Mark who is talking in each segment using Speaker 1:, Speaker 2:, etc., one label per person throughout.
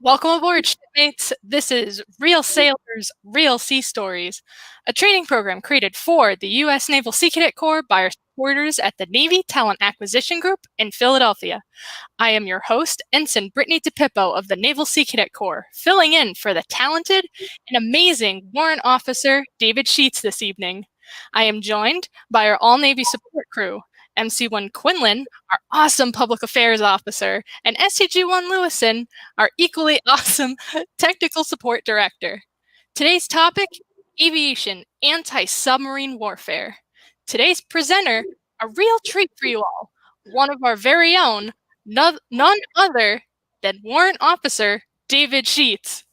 Speaker 1: Welcome aboard, shipmates. This is Real Sailors, Real Sea Stories, a training program created for the U.S. Naval Sea Cadet Corps by our supporters at the Navy Talent Acquisition Group in Philadelphia. I am your host, Ensign Brittany DePippo of the Naval Sea Cadet Corps, filling in for the talented and amazing Warrant Officer David Sheets this evening. I am joined by our all-Navy support crew, MC1 Quinlan, our awesome public affairs officer, and SCG1 Lewison, our equally awesome technical support director. Today's topic, aviation, anti-submarine warfare. Today's presenter, a real treat for you all, one of our very own, none other than Warrant Officer David Sheets.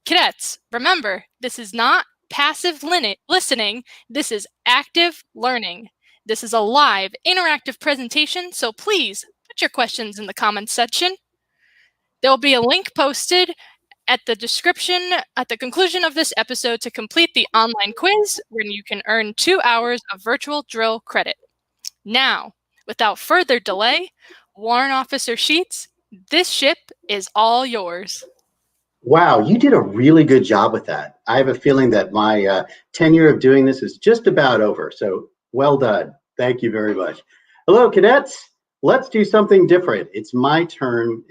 Speaker 1: Cadets, remember, this is not passive listening, this is active learning. This is a live, interactive presentation, so please put your questions in the comments section. There will be a link posted at the description at the conclusion of this episode to complete the online quiz, where you can earn 2 hours of virtual drill credit. Now, without further delay, Warrant Officer Sheets, this ship is all yours.
Speaker 2: Wow, you did a really good job with that. I have a feeling that my tenure of doing this is just about over, so well done. Thank you very much. Hello, cadets. Let's do something different. It's my turn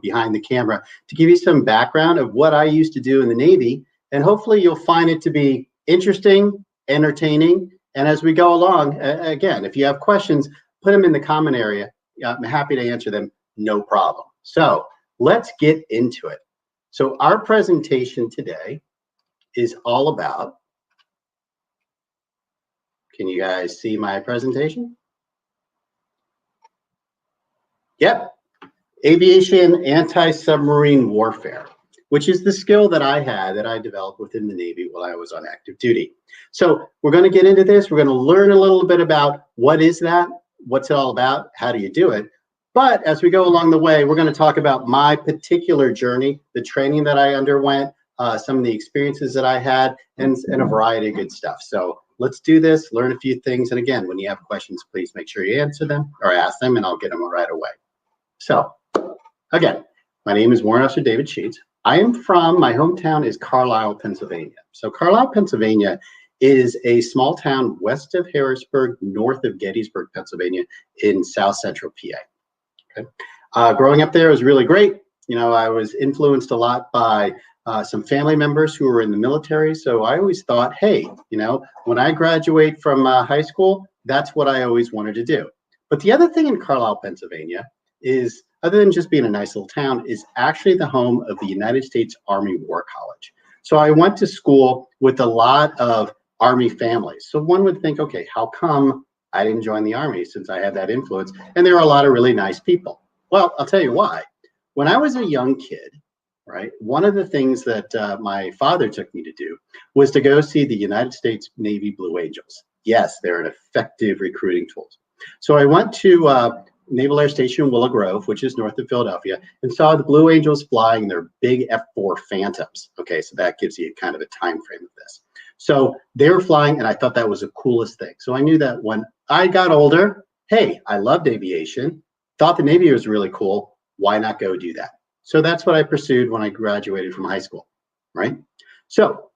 Speaker 2: behind the camera to give you some background of what I used to do in the Navy, and hopefully you'll find it to be interesting, entertaining, and as we go along, again, if you have questions, put them in the comment area. I'm happy to answer them, no problem. So let's get into it. So our presentation today is all about, can you guys see my presentation? Yep, aviation anti-submarine warfare, which is the skill that I developed within the Navy while I was on active duty. So we're going to get into this. We're going to learn a little bit about what is that, what's it all about, how do you do it? But as we go along the way, we're going to talk about my particular journey, the training that I underwent, some of the experiences that I had, and a variety of good stuff. So let's do this, learn a few things. And again, when you have questions, please make sure you answer them or ask them, and I'll get them right away. So again, my name is Warrant Officer David Sheets. I am from, my hometown is Carlisle, Pennsylvania. So Carlisle, Pennsylvania is a small town west of Harrisburg, north of Gettysburg, Pennsylvania, in south central PA. Okay. Growing up there was really great. I was influenced a lot by some family members who were in the military. So I always thought, hey, when I graduate from high school, that's what I always wanted to do. But the other thing in Carlisle, Pennsylvania is, other than just being a nice little town, is actually the home of the United States Army War College. So I went to school with a lot of Army families. So one would think, okay, how come I didn't join the Army since I had that influence? And there are a lot of really nice people. Well, I'll tell you why. When I was a young kid, right, one of the things that my father took me to do was to go see the United States Navy Blue Angels. Yes, they're an effective recruiting tool. So I went to Naval Air Station Willow Grove, which is north of Philadelphia, and saw the Blue Angels flying their big F-4 Phantoms. Okay, so that gives you kind of a time frame of this. So they were flying, and I thought that was the coolest thing. So I knew that when I got older, hey, I loved aviation, thought the Navy was really cool, why not go do that? So that's what I pursued when I graduated from high school, right? So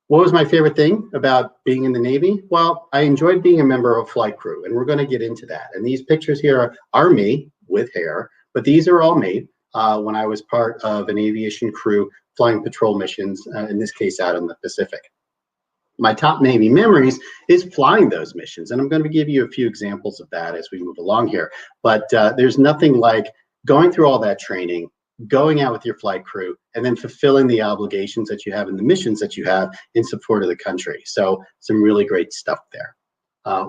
Speaker 2: what was my favorite thing about being in the Navy? Well, I enjoyed being a member of a flight crew, and we're going to get into that. And these pictures here are me with hair, but these are all made when I was part of an aviation crew flying patrol missions, in this case out in the Pacific. My top Navy memories is flying those missions, and I'm going to give you a few examples of that as we move along here. But there's nothing like going through all that training, going out with your flight crew, and then fulfilling the obligations that you have and the missions that you have in support of the country. So some really great stuff there.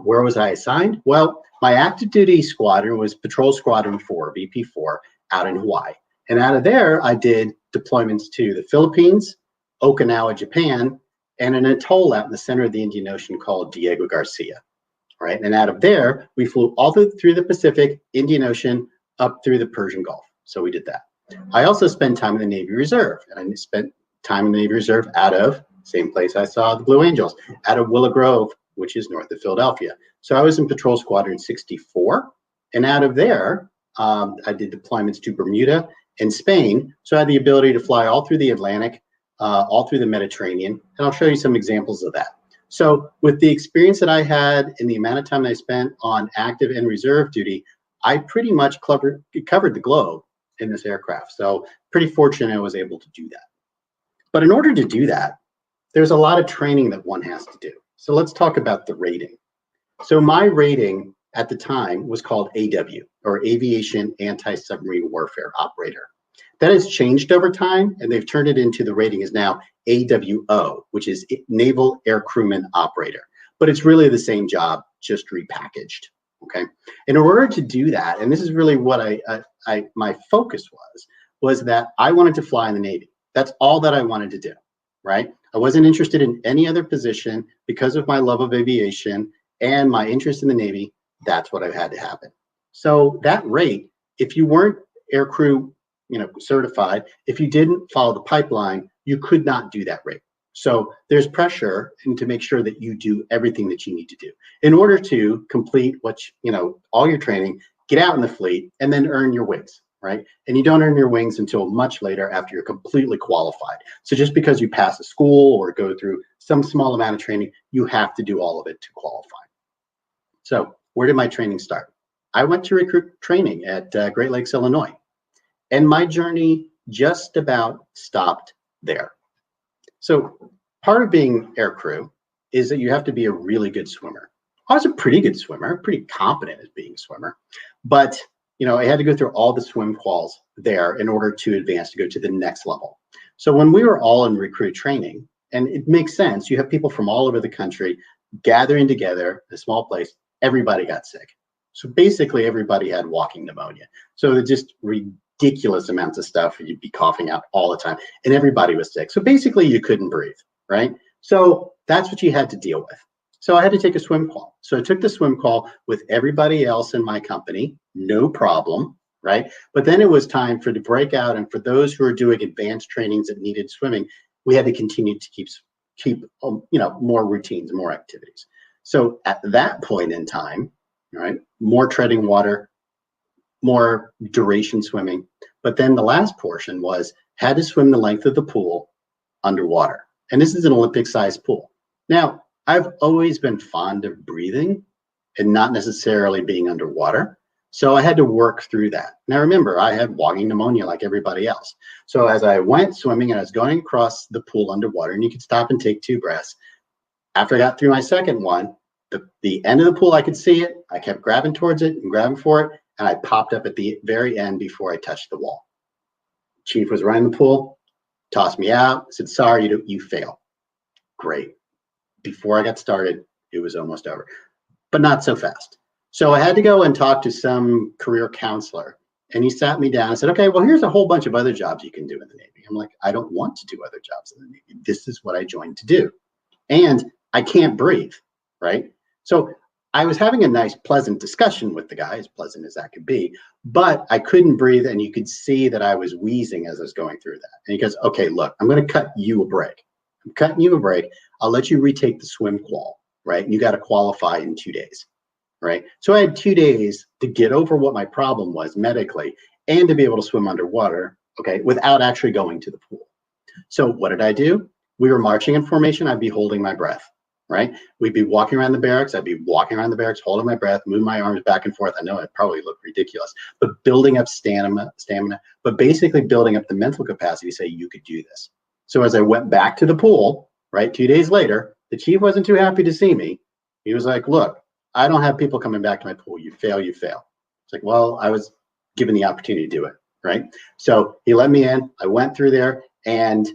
Speaker 2: Where was I assigned? Well, my active duty squadron was Patrol Squadron 4, VP4, out in Hawaii. And out of there, I did deployments to the Philippines, Okinawa, Japan, and an atoll out in the center of the Indian Ocean called Diego Garcia, right? And out of there, we flew all through the Pacific, Indian Ocean, up through the Persian Gulf. So we did that. I also spent time in the Navy Reserve, and I spent time in the Navy Reserve out of, same place I saw the Blue Angels, out of Willow Grove, which is north of Philadelphia. So I was in Patrol Squadron 64, and out of there, I did deployments to Bermuda in Spain. So I had the ability to fly all through the Atlantic, all through the Mediterranean, and I'll show you some examples of that. So with the experience that I had in the amount of time I spent on active and reserve duty, I pretty much covered the globe in this aircraft. So pretty fortunate I was able to do that. But in order to do that, there's a lot of training that one has to do. So let's talk about the rating. So my rating at the time was called AW, or Aviation Anti-Submarine Warfare Operator. That has changed over time, and they've turned it into, the rating is now AWO, which is Naval Air Crewman Operator. But it's really the same job, just repackaged, okay? In order to do that, and this is really what my focus was that I wanted to fly in the Navy. That's all that I wanted to do, right? I wasn't interested in any other position because of my love of aviation and my interest in the Navy. That's what I had to happen. So that rate, if you weren't aircrew, certified, if you didn't follow the pipeline, you could not do that rate. So there's pressure to make sure that you do everything that you need to do in order to complete all your training, get out in the fleet, and then earn your wings, right? And you don't earn your wings until much later after you're completely qualified. So just because you pass a school or go through some small amount of training, you have to do all of it to qualify. So where did my training start? I went to recruit training at Great Lakes, Illinois, and my journey just about stopped there. So part of being aircrew is that you have to be a really good swimmer. I was a pretty good swimmer, pretty competent at being a swimmer, but I had to go through all the swim quals there in order to advance to go to the next level. So when we were all in recruit training, and it makes sense, you have people from all over the country gathering together in a small place, everybody got sick. So basically everybody had walking pneumonia. So it's just ridiculous amounts of stuff. You'd be coughing out all the time and everybody was sick. So basically you couldn't breathe, right? So that's what you had to deal with. So I had to take a swim call. So I took the swim call with everybody else in my company, no problem, right? But then it was time to break out, and for those who are doing advanced trainings that needed swimming, we had to continue to keep more routines, more activities. So at that point in time, right, more treading water, more duration swimming. But then the last portion was had to swim the length of the pool underwater. And this is an Olympic-sized pool. Now, I've always been fond of breathing and not necessarily being underwater. So I had to work through that. Now, remember, I had walking pneumonia like everybody else. So as I went swimming and I was going across the pool underwater, and you could stop and take 2 breaths. After I got through my second one, the end of the pool, I could see it. I kept grabbing towards it and grabbing for it. And I popped up at the very end before I touched the wall. Chief was running the pool, tossed me out, said, sorry, you fail. Great. Before I got started, it was almost over, but not so fast. So I had to go and talk to some career counselor, and he sat me down and said, okay, well, here's a whole bunch of other jobs you can do in the Navy. I'm like, I don't want to do other jobs in the Navy. This is what I joined to do. And I can't breathe, right? So I was having a nice, pleasant discussion with the guy, as pleasant as that could be, but I couldn't breathe, and you could see that I was wheezing as I was going through that. And he goes, okay, look, I'm going to cut you a break. I'm cutting you a break. I'll let you retake the swim qual, right? And you got to qualify in 2 days, right? So I had 2 days to get over what my problem was medically and to be able to swim underwater, okay, without actually going to the pool. So what did I do? We were marching in formation. I'd be holding my breath, right? We'd be walking around the barracks. I'd be walking around the barracks, holding my breath, moving my arms back and forth. I know it probably looked ridiculous, but building up stamina, but basically building up the mental capacity to say you could do this. So as I went back to the pool, right, 2 days later, the chief wasn't too happy to see me. He was like, look, I don't have people coming back to my pool. You fail, you fail. It's like, well, I was given the opportunity to do it, right? So he let me in. I went through there, and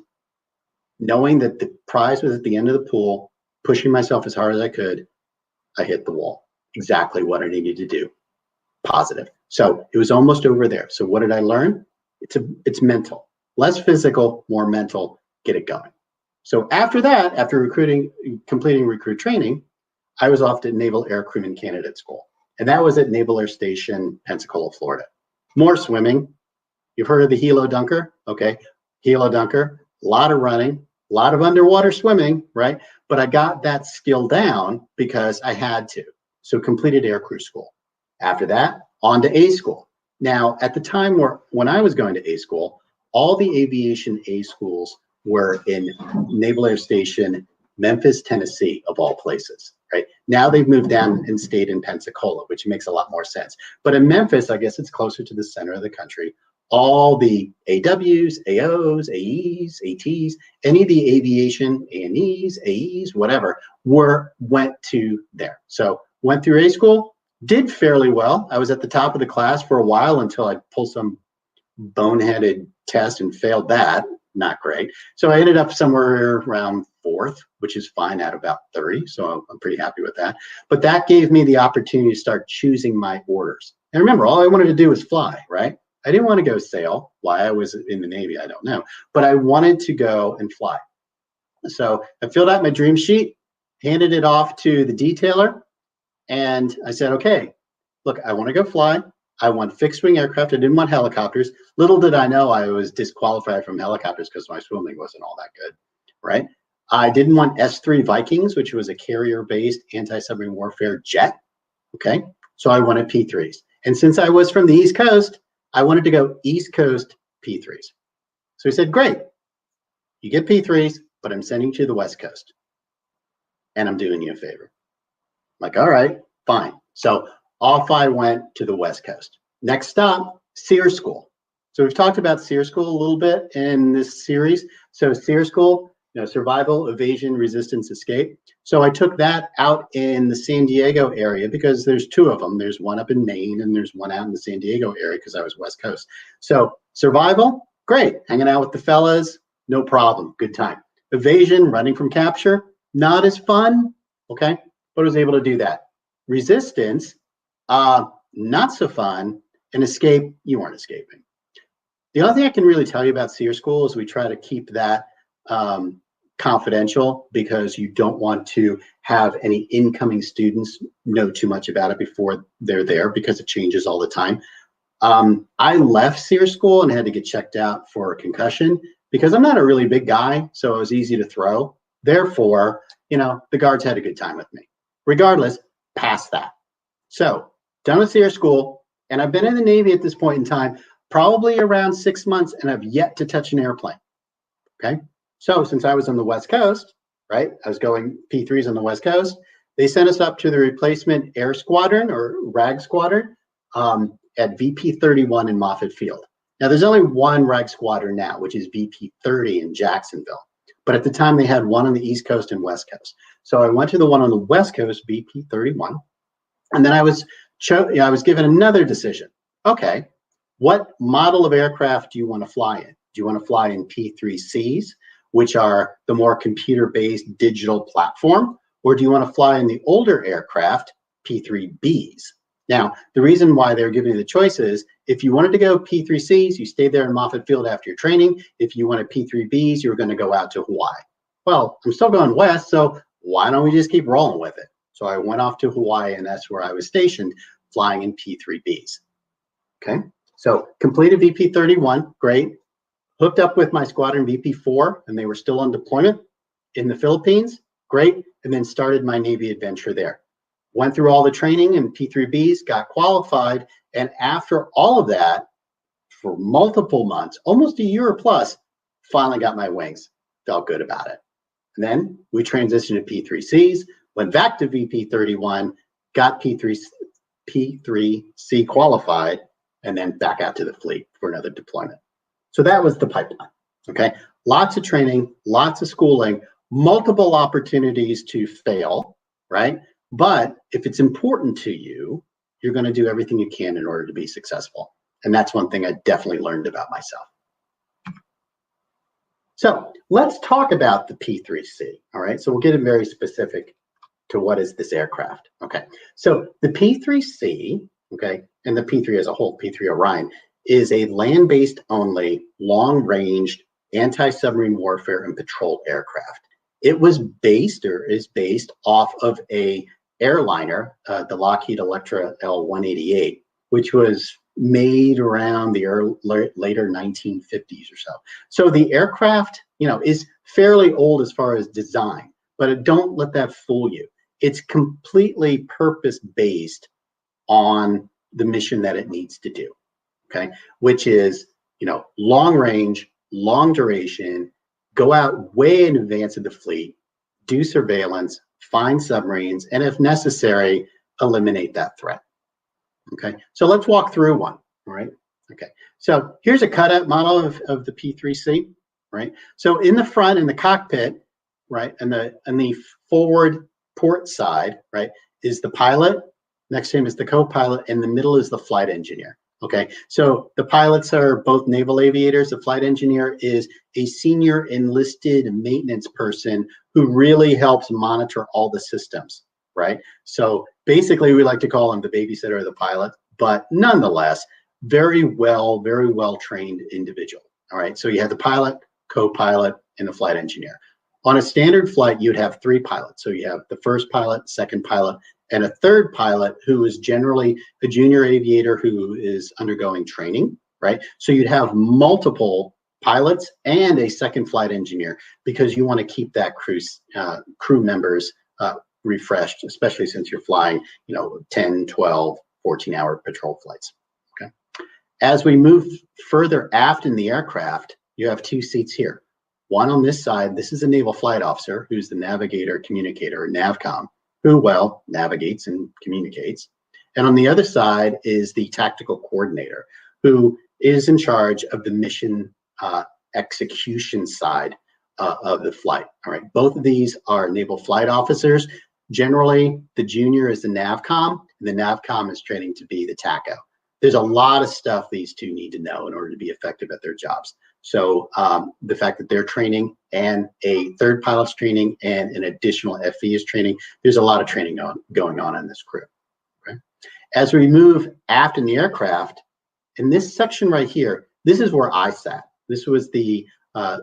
Speaker 2: knowing that the prize was at the end of the pool, pushing myself as hard as I could, I hit the wall. Exactly what I needed to do. Positive. So it was almost over there. So what did I learn? It's mental. Less physical, more mental. Get it going. So after that, after completing recruit training, I was off to Naval Air Crewman Candidate School. And that was at Naval Air Station, Pensacola, Florida. More swimming. You've heard of the Helo Dunker? Okay. Helo Dunker. A lot of running, a lot of underwater swimming, right? But I got that skill down because I had to. So completed air crew school. After that, on to A school. Now, at the time when I was going to A school, all the aviation A schools were in Naval Air Station, Memphis, Tennessee, of all places, right? Now they've moved down and stayed in Pensacola, which makes a lot more sense. But in Memphis, I guess it's closer to the center of the country. All the AWs, AOs, AEs, ATs, any of the aviation, ANEs, AEs, whatever, went to there. So went through A school, did fairly well. I was at the top of the class for a while until I pulled some boneheaded test and failed that. Not great. So I ended up somewhere around 4th, which is fine at about 30. So I'm pretty happy with that. But that gave me the opportunity to start choosing my orders. And remember, all I wanted to do was fly, right? I didn't want to go sail. Why I was in the Navy, I don't know. But I wanted to go and fly. So I filled out my dream sheet, handed it off to the detailer, and I said, okay, look, I want to go fly. I want fixed wing aircraft. I didn't want helicopters. Little did I know I was disqualified from helicopters because my swimming wasn't all that good, right? I didn't want S-3 Vikings, which was a carrier-based anti-submarine warfare jet, okay? So I wanted P-3s. And since I was from the East Coast, I wanted to go East Coast P-3s. So he said, great, you get P-3s, but I'm sending you to the West Coast. And I'm doing you a favor. I'm like, all right, fine. So off I went to the West Coast. Next stop, SEER School. So we've talked about SEER School a little bit in this series. So SEER School, Survival, Evasion, Resistance, Escape. So I took that out in the San Diego area because there's 2 of them. There's one up in Maine and there's one out in the San Diego area because I was West Coast. So survival, great. Hanging out with the fellas, no problem, good time. Evasion, running from capture, not as fun, okay? But I was able to do that. Resistance, not so fun. And escape, you weren't escaping. The only thing I can really tell you about SEER School is we try to keep that confidential because you don't want to have any incoming students know too much about it before they're there because it changes all the time. I left SEER School and had to get checked out for a concussion because I'm not a really big guy, so it was easy to throw. Therefore, the guards had a good time with me. Regardless, past that. So done with SEER School, and I've been in the Navy at this point in time, probably around 6 months, and I've yet to touch an airplane, okay? So since I was on the West Coast, right, I was going P-3s on the West Coast, they sent us up to the replacement air squadron or RAG squadron at VP-31 in Moffett Field. Now there's only one RAG squadron now, which is VP-30 in Jacksonville. But at the time they had one on the East Coast and West Coast. So I went to the one on the West Coast, VP-31, and then I was given another decision. Okay, what model of aircraft do you want to fly in? Do you want to fly in P-3Cs, which are the more computer-based digital platform, or do you want to fly in the older aircraft, P-3Bs? Now, the reason why they're giving you the choice is if you wanted to go P-3Cs, you stayed there in Moffett Field after your training. If you wanted P-3Bs, you were going to go out to Hawaii. Well, I'm still going west, so why don't we just keep rolling with it? So I went off to Hawaii, and that's where I was stationed, flying in P-3Bs. Okay, so completed VP-31, great. Hooked up with my squadron VP-4, and they were still on deployment in the Philippines, great, and then started my Navy adventure there. Went through all the training in P-3Bs, got qualified, and after all of that, for multiple months, almost a year plus, finally got my wings. Felt good about it. And then we transitioned to P-3Cs, went back to VP-31, got P-3C qualified, and then back out to the fleet for another deployment. So that was the pipeline, okay? Lots of training, lots of schooling, multiple opportunities to fail, right? But if it's important to you, you're going to do everything you can in order to be successful. And that's one thing I definitely learned about myself. So let's talk about the P-3C, all right? So we'll get very specific to what is this aircraft, okay? So the P-3C, okay, and the P-3 as a whole, P-3 Orion, is a land-based only, long-range anti-submarine warfare and patrol aircraft. It was based or is based off of a airliner, the Lockheed Electra L-188, which was made around the later 1950s or so. So the aircraft, is fairly old as far as design, but don't let that fool you. It's completely purpose-based on the mission that it needs to do. okay, which is, long range, long duration, go out way in advance of the fleet, do surveillance, find submarines, and if necessary, eliminate that threat. Okay, so let's walk through one. All right. Okay, so here's a cutout model of the P3C. Right. So in the front, in the cockpit, right, and the forward port side, right, is the pilot. Next to him is the co-pilot, and the middle is the flight engineer. Okay, so the pilots are both naval aviators. The flight engineer is a senior enlisted maintenance person who really helps monitor all the systems, right? So basically, we like to call him the babysitter of the pilot, but nonetheless, very well trained individual. All right, so you have the pilot, co-pilot, and the flight engineer. On a standard flight, you'd have 3 pilots. So you have the first pilot, second pilot, and a third pilot who is generally a junior aviator who is undergoing training, right? So you'd have multiple pilots and a second flight engineer because you want to keep that crew members refreshed, especially since you're flying, 10, 12, 14-hour patrol flights, okay? As we move further aft in the aircraft, you have 2 seats here. One on this side, this is a naval flight officer who's the navigator, communicator, or NAVCOM, who, well, navigates and communicates. And on the other side is the tactical coordinator, who is in charge of the mission execution side of the flight. All right, both of these are naval flight officers. Generally, the junior is the NAVCOM, and the NAVCOM is training to be the TACO. There's a lot of stuff these two need to know in order to be effective at their jobs. So the fact that they're training and a third pilot's training and an additional FE is training, there's a lot of training going on in this crew. Okay? As we move aft in the aircraft, in this section right here, this is where I sat. This was the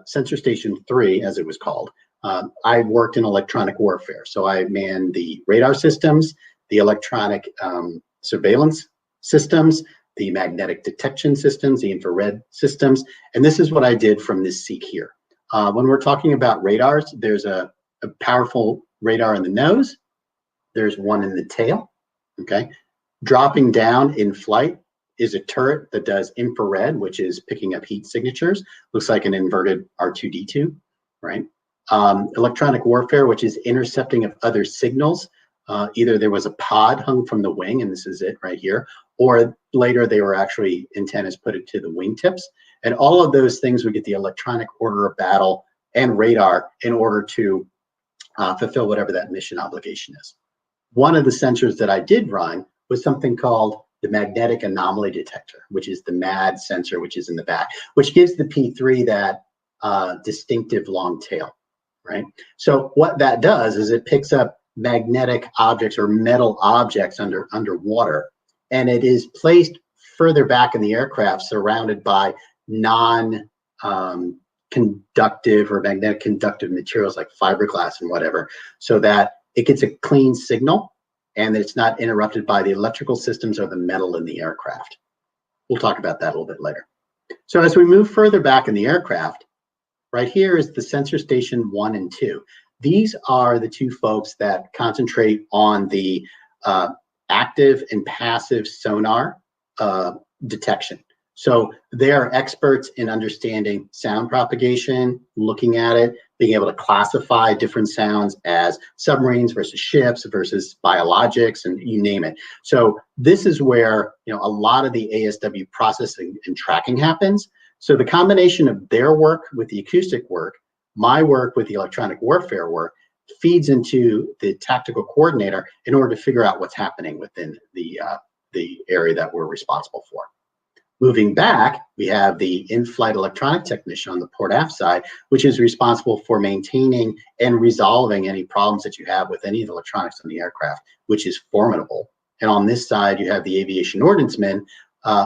Speaker 2: Sensor Station 3, as it was called. I worked in electronic warfare, so I manned the radar systems, the electronic surveillance systems, the magnetic detection systems, the infrared systems, and this is what I did from this seat here. When we're talking about radars, there's a powerful radar in the nose. There's one in the tail, okay? Dropping down in flight is a turret that does infrared, which is picking up heat signatures. Looks like an inverted R2-D2, right? Electronic warfare, which is intercepting of other signals. Either there was a pod hung from the wing, and this is it right here, or later they were actually antennas put it to the wingtips. And all of those things would get the electronic order of battle and radar in order to fulfill whatever that mission obligation is. One of the sensors that I did run was something called the magnetic anomaly detector, which is the MAD sensor, which is in the back, which gives the P3 that distinctive long tail, right? So what that does is it picks up magnetic objects or metal objects underwater, and it is placed further back in the aircraft surrounded by non-conductive or magnetic conductive materials like fiberglass and whatever, so that it gets a clean signal and it's not interrupted by the electrical systems or the metal in the aircraft. We'll talk about that a little bit later. So as we move further back in the aircraft, right here is the Sensor Station 1 and 2. These are the 2 folks that concentrate on the active and passive sonar detection. So they are experts in understanding sound propagation, looking at it, being able to classify different sounds as submarines versus ships versus biologics, and you name it. So this is where a lot of the ASW processing and tracking happens. So the combination of their work with the acoustic work, my work with the electronic warfare work, feeds into the tactical coordinator in order to figure out what's happening within the area that we're responsible for. Moving back, we have the in-flight electronic technician on the port aft side, which is responsible for maintaining and resolving any problems that you have with any of the electronics on the aircraft, which is formidable. And on this side, you have the aviation ordnanceman,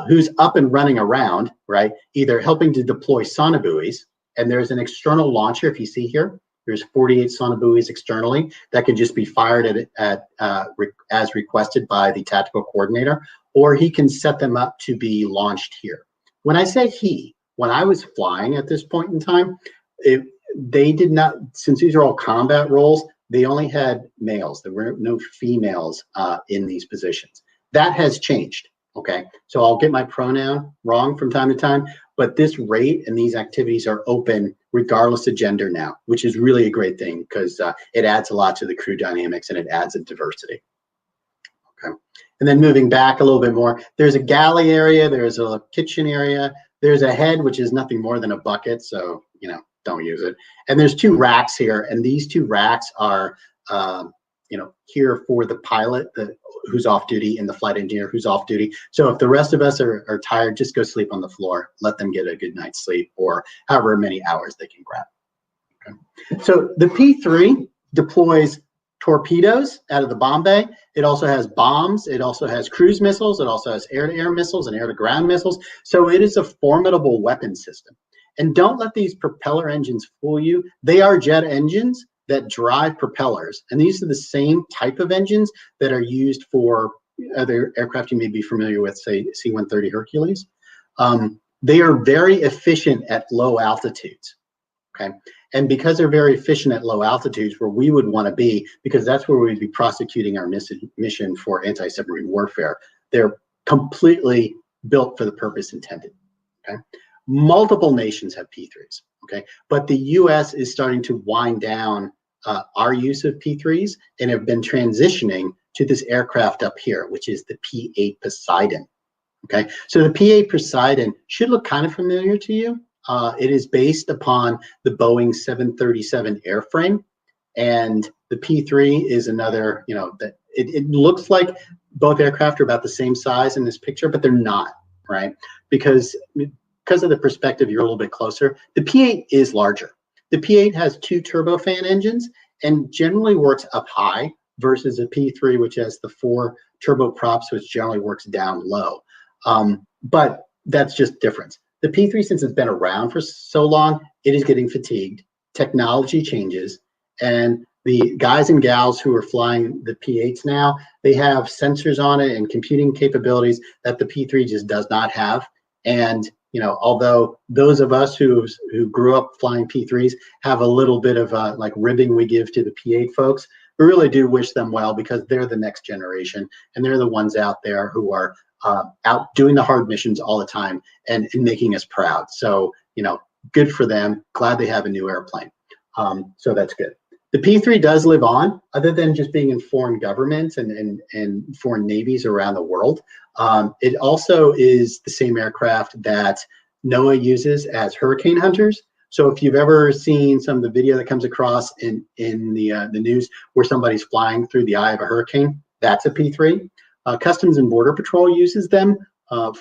Speaker 2: who's up and running around, right? Either helping to deploy sonobuoys, and there's an external launcher, if you see here, there's 48 sonobuoys externally that can just be fired as requested by the tactical coordinator, or he can set them up to be launched here. When I say he, when I was flying at this point in time, they did not, since these are all combat roles, they only had males. There were no females in these positions. That has changed. Okay, so I'll get my pronoun wrong from time to time, but this rate and these activities are open regardless of gender now, which is really a great thing because it adds a lot to the crew dynamics and it adds a diversity. Okay, and then moving back a little bit more, there's a galley area, there's a kitchen area, there's a head, which is nothing more than a bucket, so don't use it. And there's 2 racks here, and these 2 racks are here for the pilot who's off duty and the flight engineer who's off duty. So if the rest of us are tired, just go sleep on the floor, let them get a good night's sleep or however many hours they can grab. Okay. So the P3 deploys torpedoes out of the bomb bay. It also has bombs. It also has cruise missiles. It also has air-to-air missiles and air-to-ground missiles. So it is a formidable weapon system. And don't let these propeller engines fool you. They are jet engines that drive propellers. And these are the same type of engines that are used for other aircraft you may be familiar with, say C-130 Hercules. They are very efficient at low altitudes. Okay. And because they're very efficient at low altitudes, where we would want to be, because that's where we'd be prosecuting our mission for anti-submarine warfare, they're completely built for the purpose intended. Okay. Multiple nations have P3s. Okay. But the US is starting to wind down our use of P3s and have been transitioning to this aircraft up here, which is the P-8 Poseidon. Okay. So the P-8 Poseidon should look kind of familiar to you. It is based upon the Boeing 737 airframe, and the P3 is another, it looks like both aircraft are about the same size in this picture, but they're not, right? Because of the perspective, you're a little bit closer. The P8 is larger. The P8 has 2 turbofan engines and generally works up high versus a P3, which has the 4 turboprops, which generally works down low. But that's just difference. The P3, since it's been around for so long, it is getting fatigued. Technology changes, and the guys and gals who are flying the P8s now, they have sensors on it and computing capabilities that the P3 just does not have. And although those of us who grew up flying P3s have a little bit of like ribbing we give to the P8 folks, we really do wish them well because they're the next generation and they're the ones out there who are out doing the hard missions all the time and making us proud. So, good for them. Glad they have a new airplane. So that's good. The P3 does live on, other than just being in foreign governments and foreign navies around the world. It also is the same aircraft that NOAA uses as hurricane hunters. So if you've ever seen some of the video that comes across in the news where somebody's flying through the eye of a hurricane, that's a P3. Customs and Border Patrol uses them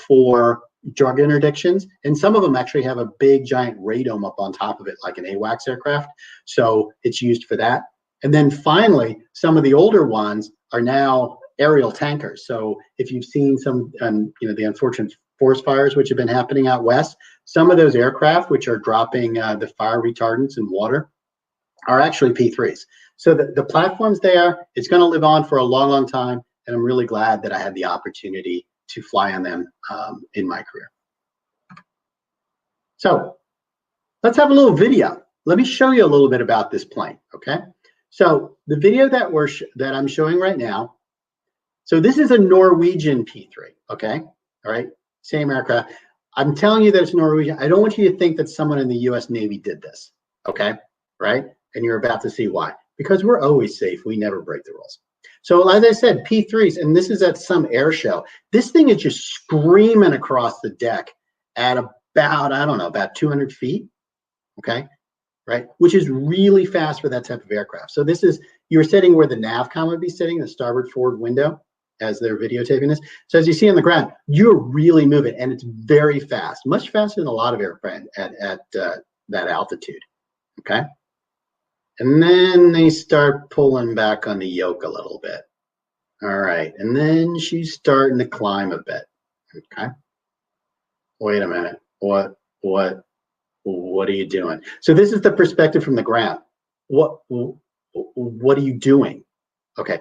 Speaker 2: for drug interdictions, and some of them actually have a big giant radome up on top of it, like an AWACS aircraft. So it's used for that. And then finally, some of the older ones are now aerial tankers. So if you've seen some, the unfortunate forest fires which have been happening out west, some of those aircraft which are dropping the fire retardants in water are actually P3s. So the platform's there. It's going to live on for a long, long time. And I'm really glad that I had the opportunity to fly on them in my career. So let's have a little video. Let me show you a little bit about this plane, okay? So the video that I'm showing right now, so this is a Norwegian P3, okay? All right, same aircraft. I'm telling you that it's Norwegian. I don't want you to think that someone in the US Navy did this, okay? Right? And you're about to see why. Because we're always safe. We never break the rules. So as I said, P3s, and this is at some air show. This thing is just screaming across the deck at about, I don't know, about 200 feet, okay? Right? Which is really fast for that type of aircraft. So this is, you're sitting where the NAVCOM would be sitting, the starboard forward window, as they're videotaping this. So as you see on the ground, you're really moving, and it's very fast, much faster than a lot of aircraft at that altitude, okay? And then they start pulling back on the yoke a little bit. All right, and then she's starting to climb a bit, okay? Wait a minute, what are you doing? So this is the perspective from the ground. What are you doing? Okay,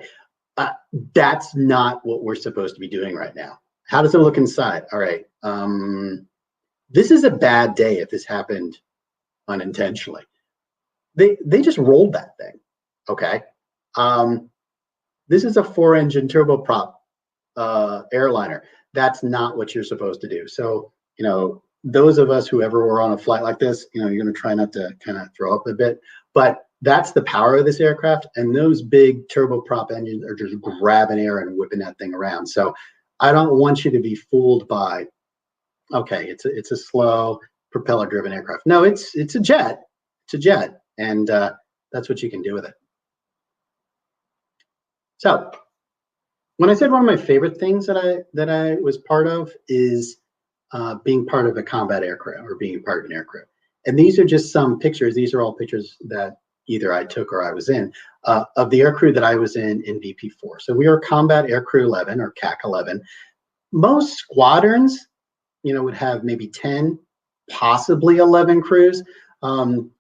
Speaker 2: that's not what we're supposed to be doing right now. How does it look inside? All right, this is a bad day if this happened unintentionally. They just rolled that thing, okay? This is a 4-engine turboprop airliner. that's not what you're supposed to do. So, those of us who ever were on a flight like this, you're going to try not to kind of throw up a bit, but that's the power of this aircraft. And those big turboprop engines are just grabbing air and whipping that thing around. So I don't want you to be fooled by, okay, it's a slow propeller driven aircraft. No, it's a jet. It's a jet. And that's what you can do with it. So when I said one of my favorite things that I was part of is being part of a combat aircraft or being part of an aircraft. And these are just some pictures. These are all pictures that either I took or I was in of the aircrew that I was in VP4. So we were Combat Aircrew 11 or CAC 11. Most squadrons, would have maybe 10, possibly 11 crews.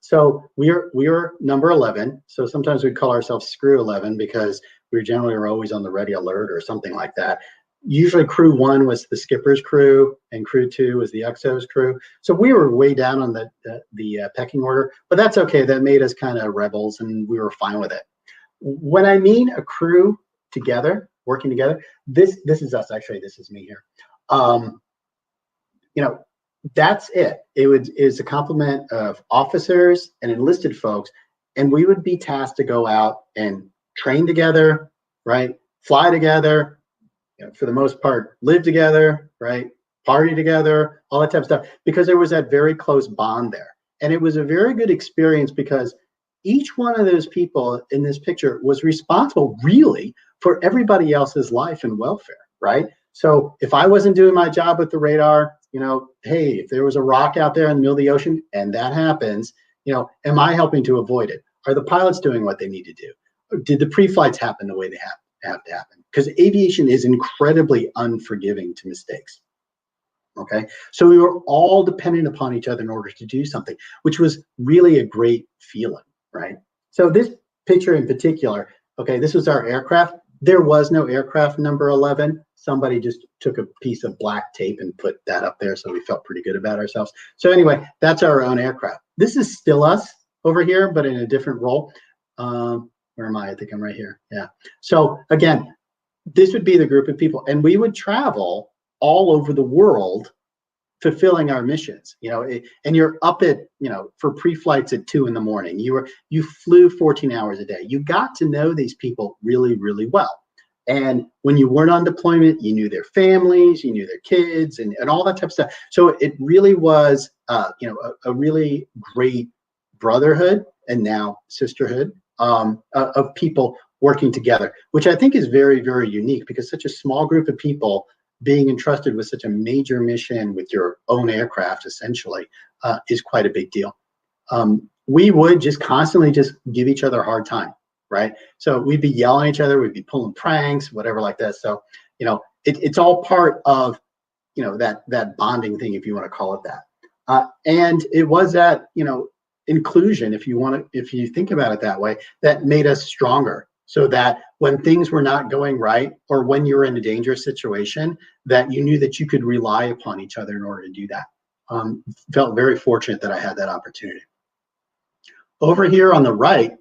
Speaker 2: So we were number 11. So sometimes we call ourselves Screw 11 because we generally are always on the ready alert or something like that. Usually crew 1 was the skipper's crew and crew 2 was the XO's crew. So we were way down on the pecking order, but that's okay. That made us kind of rebels and we were fine with it. When I mean a crew together, working together, this is us. Actually, this is me here. That's it. Is a complement of officers and enlisted folks, and we would be tasked to go out and train together, right? Fly together, for the most part, live together, right? Party together, all that type of stuff, because there was that very close bond there. And it was a very good experience because each one of those people in this picture was responsible really for everybody else's life and welfare, right? So if I wasn't doing my job with the radar, hey, if there was a rock out there in the middle of the ocean and that happens, am I helping to avoid it? Are the pilots doing what they need to do? Did the pre-flights happen the way they have to happen? Because aviation is incredibly unforgiving to mistakes. Okay, so we were all dependent upon each other in order to do something, which was really a great feeling, right? So this picture in particular, okay, this was our aircraft. There was no aircraft number 11. Somebody just took a piece of black tape and put that up there, so we felt pretty good about ourselves. So anyway, that's our own aircraft. This is still us over here, but in a different role. Where am I? I think I'm right here. Yeah. So again, this would be the group of people, and we would travel all over the world fulfilling our missions, and you're up at, for pre-flights at 2 in the morning. You flew 14 hours a day. You got to know these people really, really well. And when you weren't on deployment, you knew their families, you knew their kids, and all that type of stuff. So it really was, a really great brotherhood and now sisterhood of people working together, which I think is very, very unique because such a small group of people being entrusted with such a major mission with your own aircraft, essentially, is quite a big deal. We would just constantly just give each other a hard time, right? So we'd be yelling at each other, we'd be pulling pranks, whatever like that. So, it's all part of, that bonding thing, if you want to call it that. And it was that, inclusion, if you think about it that way, that made us stronger. So that when things were not going right, or when you were in a dangerous situation, that you knew that you could rely upon each other in order to do that. Felt very fortunate that I had that opportunity. Over here on the right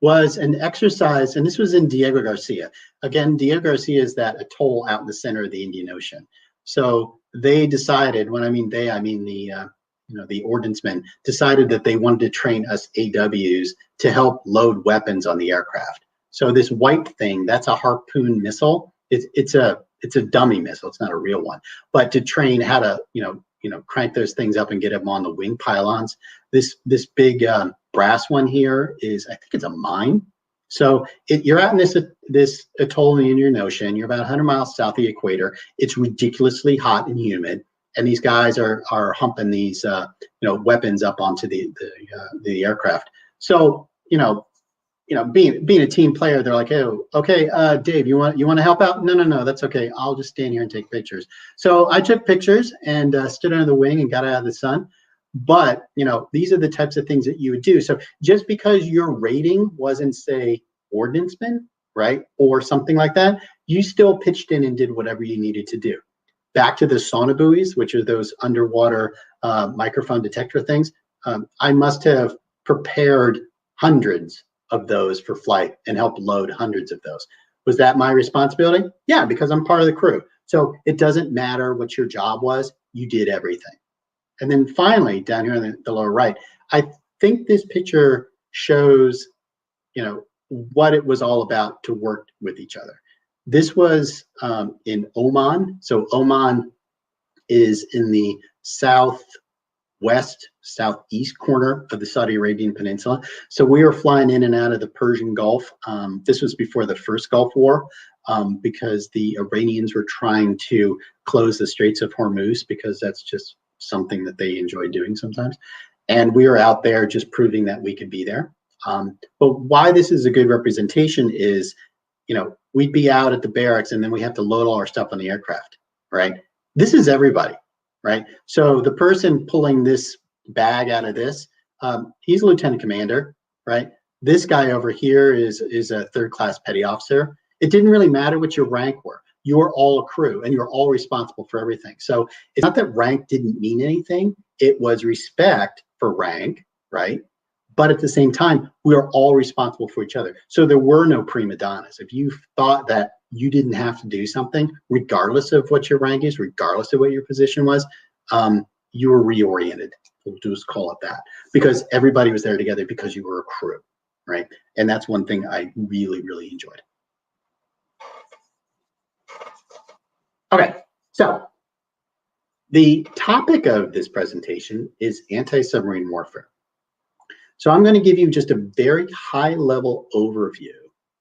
Speaker 2: was an exercise, and this was in Diego Garcia. Again, Diego Garcia is that atoll out in the center of the Indian Ocean. So they decided, when I mean they, I mean the ordnancemen, decided that they wanted to train us AWs to help load weapons on the aircraft. So this white thing, that's a Harpoon missile. It's a dummy missile. It's not a real one. But to train how to crank those things up and get them on the wing pylons. This big brass one here is, I think it's a mine. So you're out in this atoll in the Indian Ocean. You're about 100 miles south of the equator. It's ridiculously hot and humid. And these guys are humping these weapons up onto the aircraft. So being a team player, they're like, oh, okay, Dave, you want to help out? No, that's okay. I'll just stand here and take pictures. So I took pictures and stood under the wing and got out of the sun. But these are the types of things that you would do. So just because your rating wasn't, say, ordnanceman, right, or something like that, you still pitched in and did whatever you needed to do. Back to the sonobuoys, which are those underwater microphone detector things. I must have prepared hundreds of those for flight and helped load hundreds of those. Was that my responsibility? Yeah, because I'm part of the crew. So it doesn't matter what your job was, you did everything. And then finally, down here in the lower right, I think this picture shows, what it was all about to work with each other. This was in Oman. So Oman is in the southeast corner of the Saudi Arabian Peninsula. So we were flying in and out of the Persian Gulf. This was before the first Gulf War, because the Iranians were trying to close the Straits of Hormuz, because that's just something that they enjoy doing sometimes. And we were out there just proving that we could be there. But why this is a good representation is, we'd be out at the barracks and then we have to load all our stuff on the aircraft, right? This is everybody, right? So the person pulling this bag out of this, he's a lieutenant commander, right? This guy over here is a third-class petty officer. It didn't really matter what your rank were. You were all a crew and you're all responsible for everything. So it's not that rank didn't mean anything. It was respect for rank, right? But at the same time, we are all responsible for each other. So there were no prima donnas. If you thought that you didn't have to do something, regardless of what your rank is, regardless of what your position was, you were reoriented. We'll just call it that, because everybody was there together because you were a crew, right? And that's one thing I really, really enjoyed. Okay, so the topic of this presentation is anti-submarine warfare. So I'm going to give you just a very high-level overview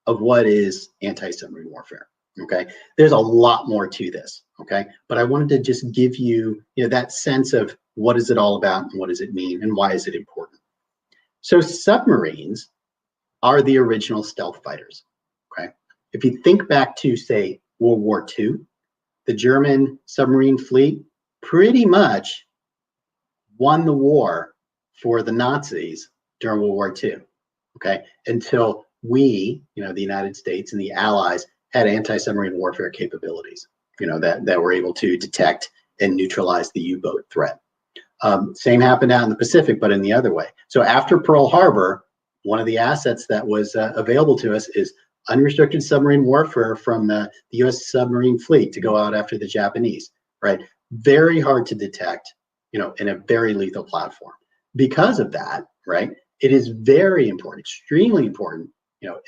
Speaker 2: of what is anti-submarine warfare. Okay, there's a lot more to this. Okay, but I wanted to just give you, that sense of what is it all about and what does it mean and why is it important. So submarines are the original stealth fighters. Okay, if you think back to, say, World War II, the German submarine fleet pretty much won the war for the Nazis during World War II, okay, until we, the United States and the Allies had anti-submarine warfare capabilities, that were able to detect and neutralize the U-boat threat. Same happened out in the Pacific, but in the other way. So after Pearl Harbor, one of the assets that was available to us is unrestricted submarine warfare from the U.S. submarine fleet to go out after the Japanese, right? Very hard to detect, in a very lethal platform. Because of that, right, it is very important, extremely important,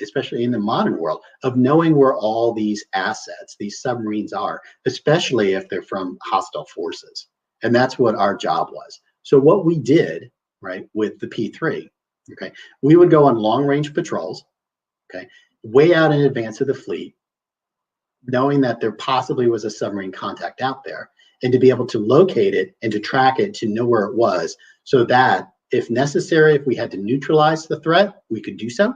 Speaker 2: especially in the modern world, of knowing where all these assets, these submarines are, especially if they're from hostile forces. And that's what our job was. So what we did, right, with the P3, okay, we would go on long-range patrols, okay, way out in advance of the fleet, knowing that there possibly was a submarine contact out there, and to be able to locate it and to track it, to know where it was, so that if necessary, if we had to neutralize the threat, we could do so,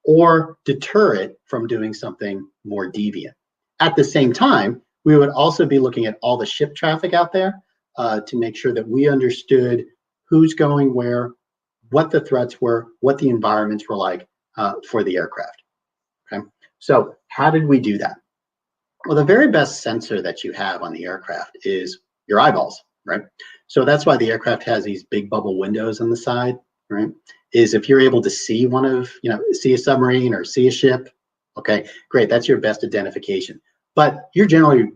Speaker 2: or deter it from doing something more deviant. At the same time, we would also be looking at all the ship traffic out there to make sure that we understood who's going where, what the threats were, what the environments were like for the aircraft. Okay, so how did we do that? Well, the very best sensor that you have on the aircraft is your eyeballs, right? So that's why the aircraft has these big bubble windows on the side, right? Is if you're able to see see a submarine or see a ship, okay, great, that's your best identification. But you're generally,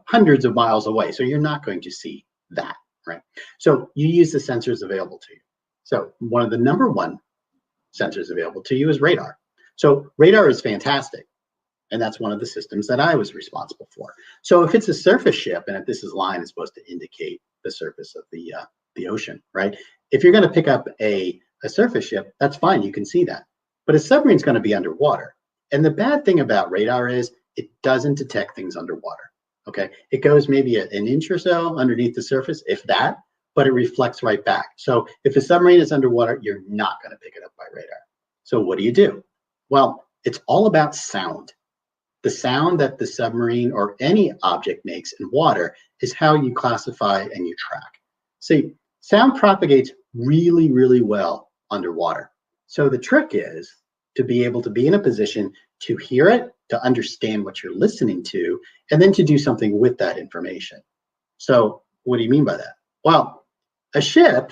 Speaker 2: hundreds of miles away, so you're not going to see that, right? So you use the sensors available to you. So one of the number one sensors available to you is radar. So radar is fantastic. And that's one of the systems that I was responsible for. So if it's a surface ship, and if this line is supposed to indicate the surface of the ocean, right? If you're going to pick up a surface ship, that's fine, you can see that. But a submarine is going to be underwater. And the bad thing about radar is it doesn't detect things underwater, okay? It goes maybe an inch or so underneath the surface, if that, but it reflects right back. So if a submarine is underwater, you're not going to pick it up by radar. So what do? Well, it's all about sound. The sound that the submarine or any object makes in water is how you classify and you track. See, sound propagates really, really well underwater. So the trick is to be able to be in a position to hear it, to understand what you're listening to, and then to do something with that information. So what do you mean by that? Well, a ship,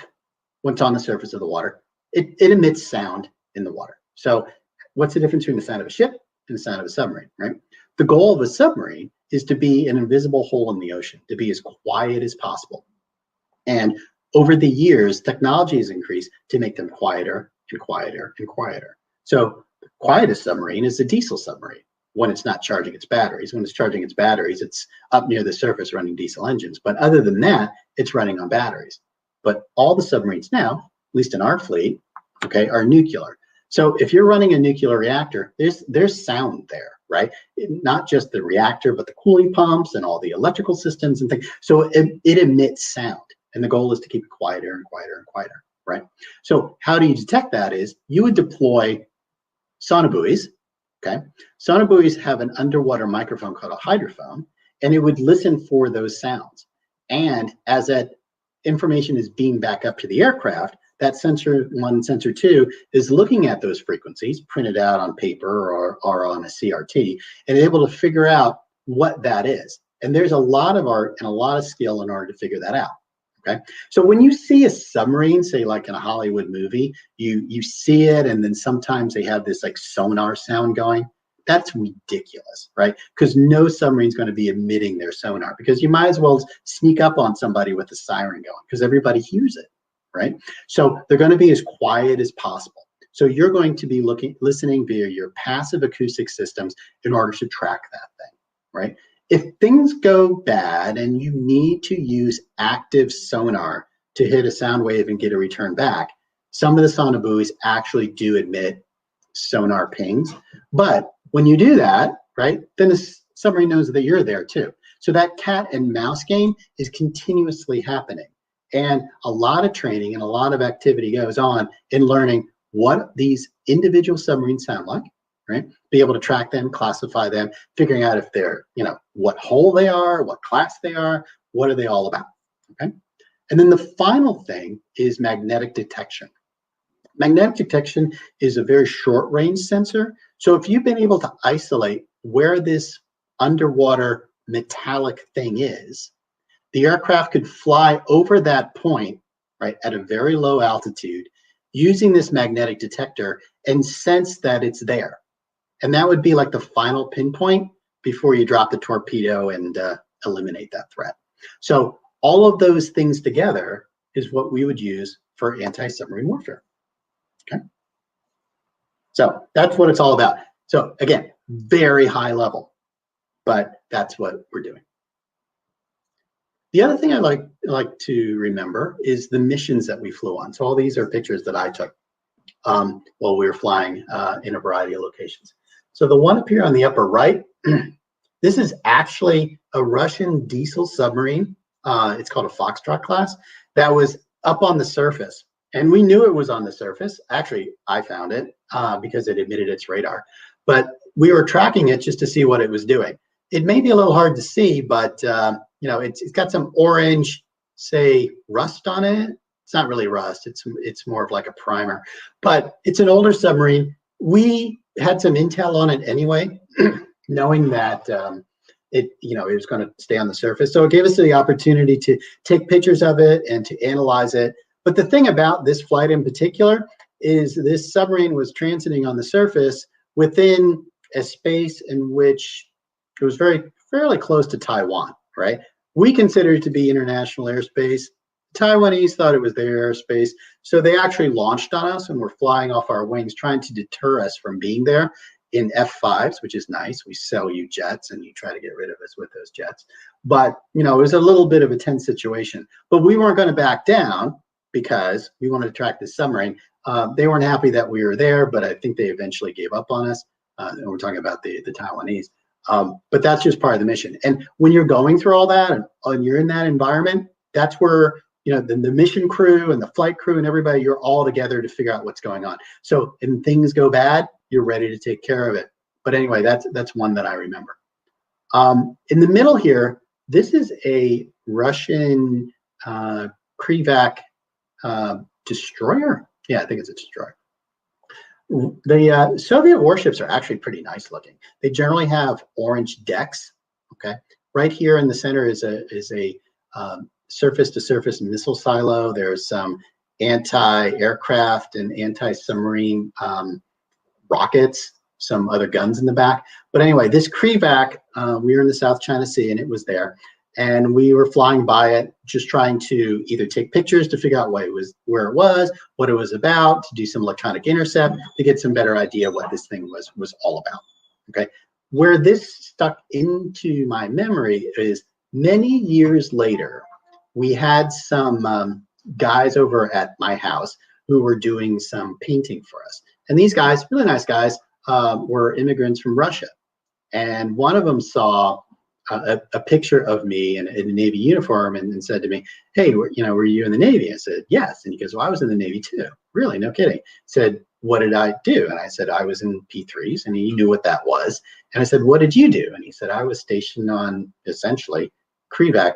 Speaker 2: when it's on the surface of the water, it emits sound in the water. So what's the difference between the sound of a ship and the sound of a submarine, right? The goal of a submarine is to be an invisible hole in the ocean, to be as quiet as possible. And over the years, technology has increased to make them quieter and quieter and quieter. So the quietest submarine is a diesel submarine when it's not charging its batteries. When it's charging its batteries, it's up near the surface running diesel engines. But other than that, it's running on batteries. But all the submarines now, at least in our fleet, okay, are nuclear. So if you're running a nuclear reactor, there's sound there, right? Not just the reactor, but the cooling pumps and all the electrical systems and things. So it emits sound. And the goal is to keep it quieter and quieter and quieter, right? So how do you detect that is you would deploy sonobuoys, okay? Sonobuoys have an underwater microphone called a hydrophone, and it would listen for those sounds. And as that information is beamed back up to the aircraft, that sensor one, sensor two is looking at those frequencies printed out on paper or on a CRT and able to figure out what that is. And there's a lot of art and a lot of skill in order to figure that out. Okay, so when you see a submarine, say like in a Hollywood movie, you see it, and then sometimes they have this like sonar sound going. That's ridiculous, right? Because no submarine's going to be emitting their sonar, because you might as well sneak up on somebody with a siren going, because everybody hears it, right? So they're going to be as quiet as possible. So you're going to be listening via your passive acoustic systems in order to track that thing, right? If things go bad and you need to use active sonar to hit a sound wave and get a return back, some of the sonobuoys actually do emit sonar pings. But when you do that, right, then the submarine knows that you're there too. So that cat and mouse game is continuously happening. And a lot of training and a lot of activity goes on in learning what these individual submarines sound like, right? Be able to track them, classify them, figuring out if they're, what hull they are, what class they are, what are they all about, okay? And then the final thing is magnetic detection. Magnetic detection is a very short range sensor. So if you've been able to isolate where this underwater metallic thing is, the aircraft could fly over that point, right, at a very low altitude using this magnetic detector and sense that it's there. And that would be like the final pinpoint before you drop the torpedo and eliminate that threat. So all of those things together is what we would use for anti-submarine warfare. Okay. So that's what it's all about. So again, very high level, but that's what we're doing. The other thing I like to remember is the missions that we flew on. So all these are pictures that I took while we were flying in a variety of locations. So the one up here on the upper right, this is actually a Russian diesel submarine. It's called a Foxtrot class that was up on the surface. And we knew it was on the surface. Actually, I found it because it emitted its radar. But we were tracking it just to see what it was doing. It may be a little hard to see, but it's got some orange, say, rust on it. It's not really rust. It's more of like a primer. But it's an older submarine. We had some intel on it anyway, knowing that it was going to stay on the surface. So it gave us the opportunity to take pictures of it and to analyze it. But the thing about this flight in particular is this submarine was transiting on the surface within a space in which it was fairly close to Taiwan, right? We consider it to be international airspace. Taiwanese thought it was their airspace. So they actually launched on us and were flying off our wings, trying to deter us from being there in F-5s, which is nice. We sell you jets and you try to get rid of us with those jets. But, it was a little bit of a tense situation. But we weren't going to back down because we wanted to track this submarine. They weren't happy that we were there, but I think they eventually gave up on us. And we're talking about the Taiwanese. But that's just part of the mission. And when you're going through all that and you're in that environment, that's where the mission crew and the flight crew and everybody, you're all together to figure out what's going on. So when things go bad, you're ready to take care of it. But anyway, that's one that I remember. In the middle here, this is a Russian Krivac destroyer. Yeah, I think it's a destroyer. The Soviet warships are actually pretty nice looking. They generally have orange decks. Okay, right here in the center is a surface-to-surface missile silo. There's some anti-aircraft and anti-submarine rockets. some other guns in the back. But anyway, this Crevac, we were in the South China Sea and it was there. And we were flying by it, just trying to either take pictures to figure out where it was, what it was about, to do some electronic intercept, to get some better idea what this thing was all about. Okay, where this stuck into my memory is many years later, we had some guys over at my house who were doing some painting for us. And these guys, really nice guys, were immigrants from Russia. And one of them saw a picture of me in a Navy uniform and said to me, hey, were you in the Navy? I said, yes. And he goes, well, I was in the Navy too. Really? No kidding. Said, what did I do? And I said, I was in P3s, and he knew what that was. And I said, what did you do? And he said, I was stationed on essentially Crevac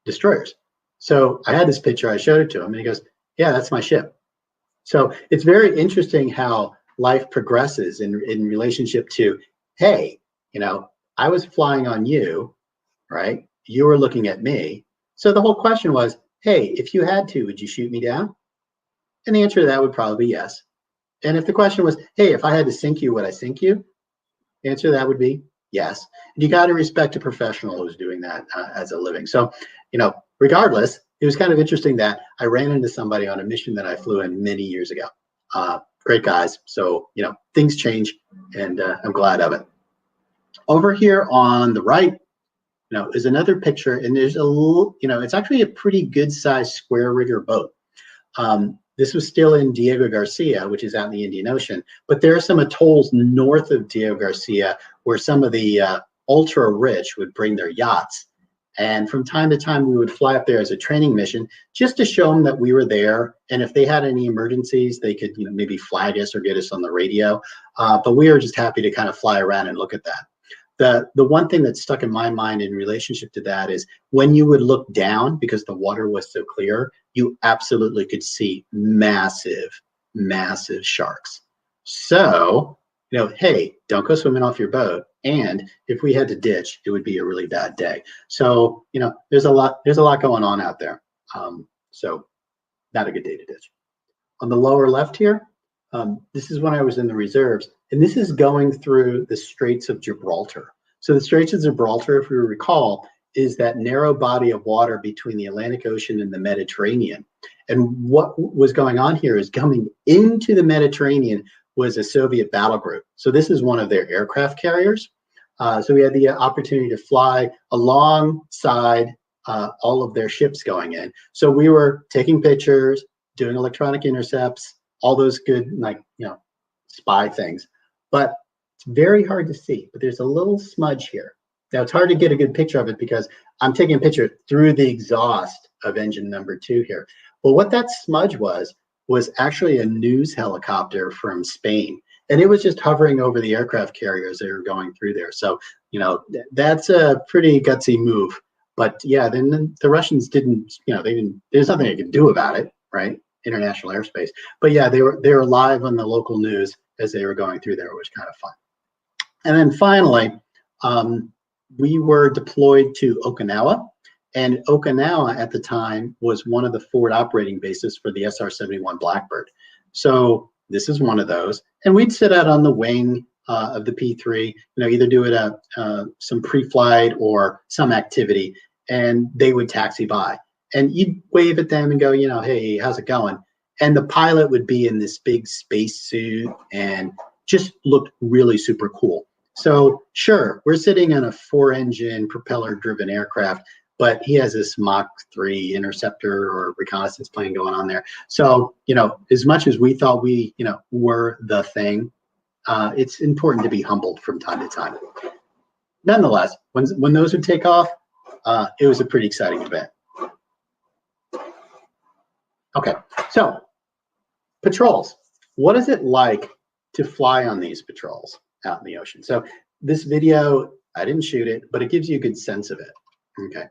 Speaker 2: destroyers. So I had this picture, I showed it to him, and he goes, yeah, that's my ship. So it's very interesting how life progresses in relationship to, hey, I was flying on you, right? You were looking at me. So the whole question was, hey, if you had to, would you shoot me down? And the answer to that would probably be yes. And if the question was, hey, if I had to sink you, would I sink you? The answer to that would be yes. And you got to respect a professional who's doing that as a living. So, regardless, it was kind of interesting that I ran into somebody on a mission that I flew in many years ago. Great guys. So, things change, and I'm glad of it. Over here on the right, is another picture, and there's a little, it's actually a pretty good sized square rigger boat. This was still in Diego Garcia, which is out in the Indian Ocean, but there are some atolls north of Diego Garcia where some of the ultra rich would bring their yachts. And from time to time, we would fly up there as a training mission just to show them that we were there. And if they had any emergencies, they could maybe flag us or get us on the radio. But we were just happy to kind of fly around and look at that. The one thing that stuck in my mind in relationship to that is when you would look down, because the water was so clear, you absolutely could see massive, massive sharks. So, hey, don't go swimming off your boat. And if we had to ditch, it would be a really bad day. So, there's a lot going on out there. So not a good day to ditch. On the lower left here, this is when I was in the reserves, and this is going through the Straits of Gibraltar. So the Straits of Gibraltar, if we recall, is that narrow body of water between the Atlantic Ocean and the Mediterranean. And what was going on here is coming into the Mediterranean was a Soviet battle group. So this is one of their aircraft carriers. So we had the opportunity to fly alongside all of their ships going in. So we were taking pictures, doing electronic intercepts, all those good, spy things. But it's very hard to see, but there's a little smudge here. Now it's hard to get a good picture of it because I'm taking a picture through the exhaust of engine number 2 here. Well, what that smudge was actually a news helicopter from Spain. And it was just hovering over the aircraft carriers that were going through there. So, that's a pretty gutsy move. But yeah, then the Russians didn't, there's nothing they could do about it, right? International airspace. But yeah, they were live on the local news as they were going through there. It was kind of fun. And then finally, we were deployed to Okinawa, and Okinawa at the time was one of the forward operating bases for the SR-71 Blackbird. So this is one of those, and we'd sit out on the wing of the P3, either do it some pre-flight or some activity, and they would taxi by. And you'd wave at them and go, hey, how's it going? And the pilot would be in this big space suit and just looked really super cool. So sure, we're sitting in a 4-engine propeller-driven aircraft, but he has this Mach 3 interceptor or reconnaissance plane going on there. So, as much as we thought we, were the thing, it's important to be humbled from time to time. Nonetheless, when those would take off, it was a pretty exciting event. Okay, so patrols. What is it like to fly on these patrols out in the ocean? So this video, I didn't shoot it, but it gives you a good sense of it. Okay.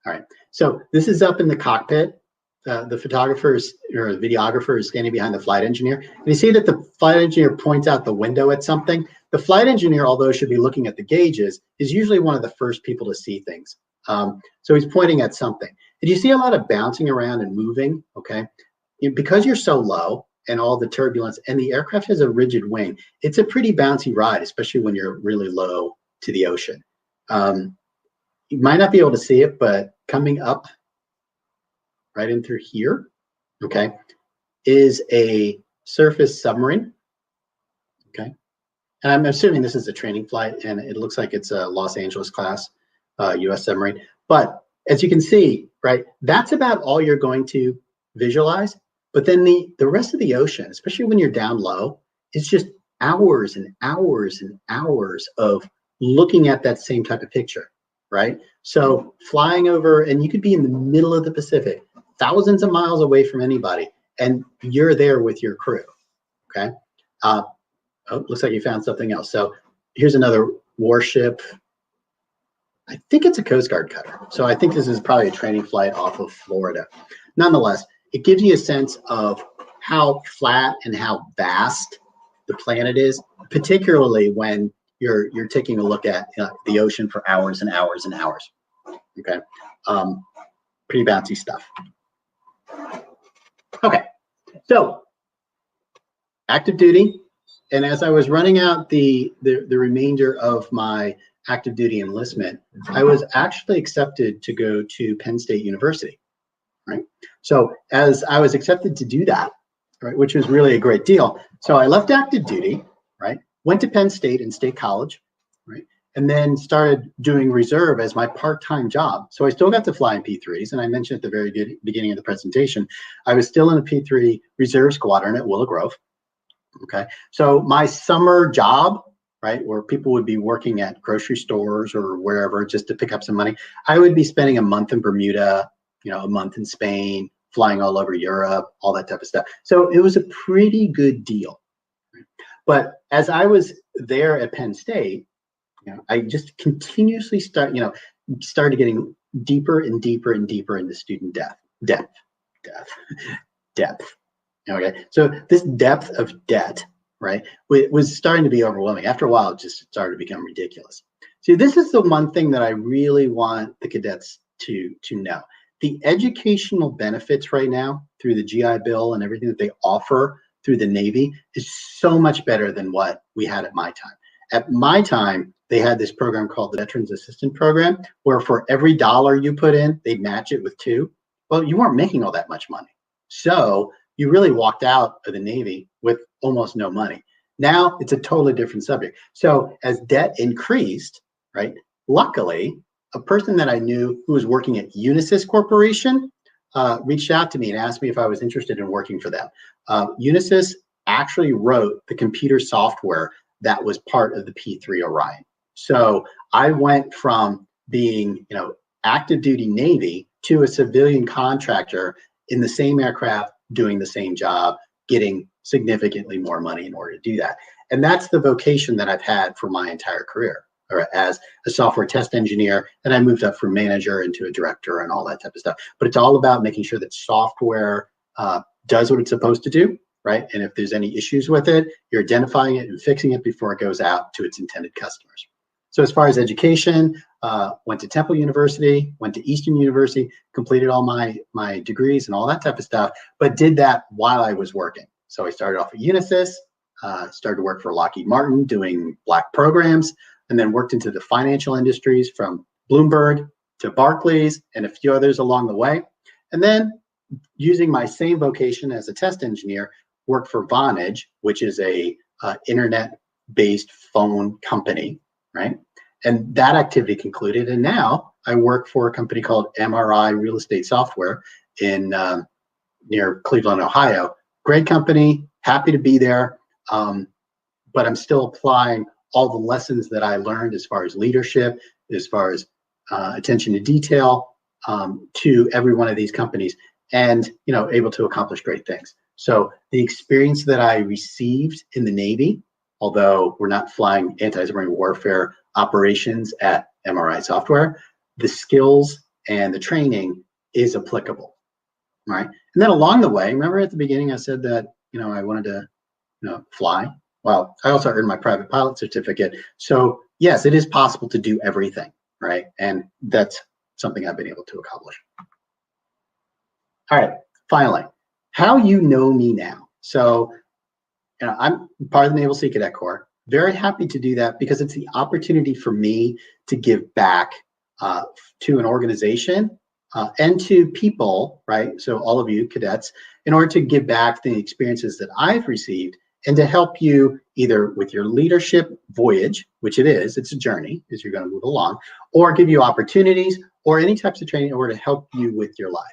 Speaker 2: All right. So this is up in the cockpit. The photographers or the videographer is standing behind the flight engineer. And you see that the flight engineer points out the window at something. The flight engineer, although should be looking at the gauges, is usually one of the first people to see things. So he's pointing at something. And you see a lot of bouncing around and moving, okay? Because you're so low and all the turbulence, and the aircraft has a rigid wing. It's a pretty bouncy ride, especially when you're really low to the ocean. You might not be able to see it, but coming up right in through here, okay, is a surface submarine, okay? And I'm assuming this is a training flight, and it looks like it's a Los Angeles class US submarine. But as you can see, right, that's about all you're going to visualize. But then the rest of the ocean, especially when you're down low, is just hours and hours and hours of looking at that same type of picture, right? So flying over, and you could be in the middle of the Pacific, thousands of miles away from anybody, and you're there with your crew, okay? Oh, looks like you found something else. So here's another warship. I think it's a Coast Guard cutter. So I think this is probably a training flight off of Florida. Nonetheless, it gives you a sense of how flat and how vast the planet is, particularly when you're taking a look at the ocean for hours and hours and hours. Okay, pretty bouncy stuff. Okay, so active duty, and as I was running out the remainder of my active duty enlistment, I was actually accepted to go to Penn State University, right? So as I was accepted to do that, right, which was really a great deal. So I left active duty, right? Went to Penn State and State College, right? And then started doing reserve as my part-time job. So I still got to fly in P3s, and I mentioned at the very beginning of the presentation, I was still in a P3 reserve squadron at Willow Grove. Okay, so my summer job, right, where people would be working at grocery stores or wherever just to pick up some money, I would be spending a month in Bermuda, a month in Spain, flying all over Europe, all that type of stuff. So it was a pretty good deal. But as I was there at Penn State, I just continuously started getting deeper and deeper and deeper into student depth. Okay, so this depth of debt, right, was starting to be overwhelming. After a while, it just started to become ridiculous. See, this is the one thing that I really want the cadets to know. The educational benefits right now through the GI Bill and everything that they offer through the Navy is so much better than what we had at my time. At my time, they had this program called the Veterans Assistant Program, where for every dollar you put in, they'd match it with 2. Well, you weren't making all that much money. So you really walked out of the Navy with almost no money. Now it's a totally different subject. So as debt increased, right, luckily, a person that I knew who was working at Unisys Corporation reached out to me and asked me if I was interested in working for them. Unisys actually wrote the computer software that was part of the P3 Orion. So I went from being, active duty Navy to a civilian contractor in the same aircraft, doing the same job, getting significantly more money in order to do that. And that's the vocation that I've had for my entire career, or as a software test engineer. And I moved up from manager into a director and all that type of stuff. But it's all about making sure that software does what it's supposed to do, right? And if there's any issues with it, you're identifying it and fixing it before it goes out to its intended customers. So as far as education, went to Temple University, went to Eastern University, completed all my degrees and all that type of stuff, but did that while I was working. So I started off at Unisys, started to work for Lockheed Martin doing black programs, and then worked into the financial industries from Bloomberg to Barclays and a few others along the way. And then using my same vocation as a test engineer, worked for Vonage, which is a internet-based phone company, right? And that activity concluded. And now I work for a company called MRI Real Estate Software in near Cleveland, Ohio. Great company, happy to be there. But I'm still applying all the lessons that I learned as far as leadership, as far as attention to detail to every one of these companies, and able to accomplish great things. So the experience that I received in the Navy, although we're not flying anti-submarine warfare operations at MRI Software, the skills and the training is applicable, right? And then along the way, remember at the beginning I said that I wanted to fly. Well, I also earned my private pilot certificate. So yes, it is possible to do everything, right? And that's something I've been able to accomplish. All right, finally, how you know me now. So, I'm part of the Naval Sea Cadet Corps. Very happy to do that because it's the opportunity for me to give back to an organization and to people, right? So all of you cadets, in order to give back the experiences that I've received and to help you either with your leadership voyage, which it's a journey as you're going to move along, or give you opportunities or any types of training in order to help you with your life.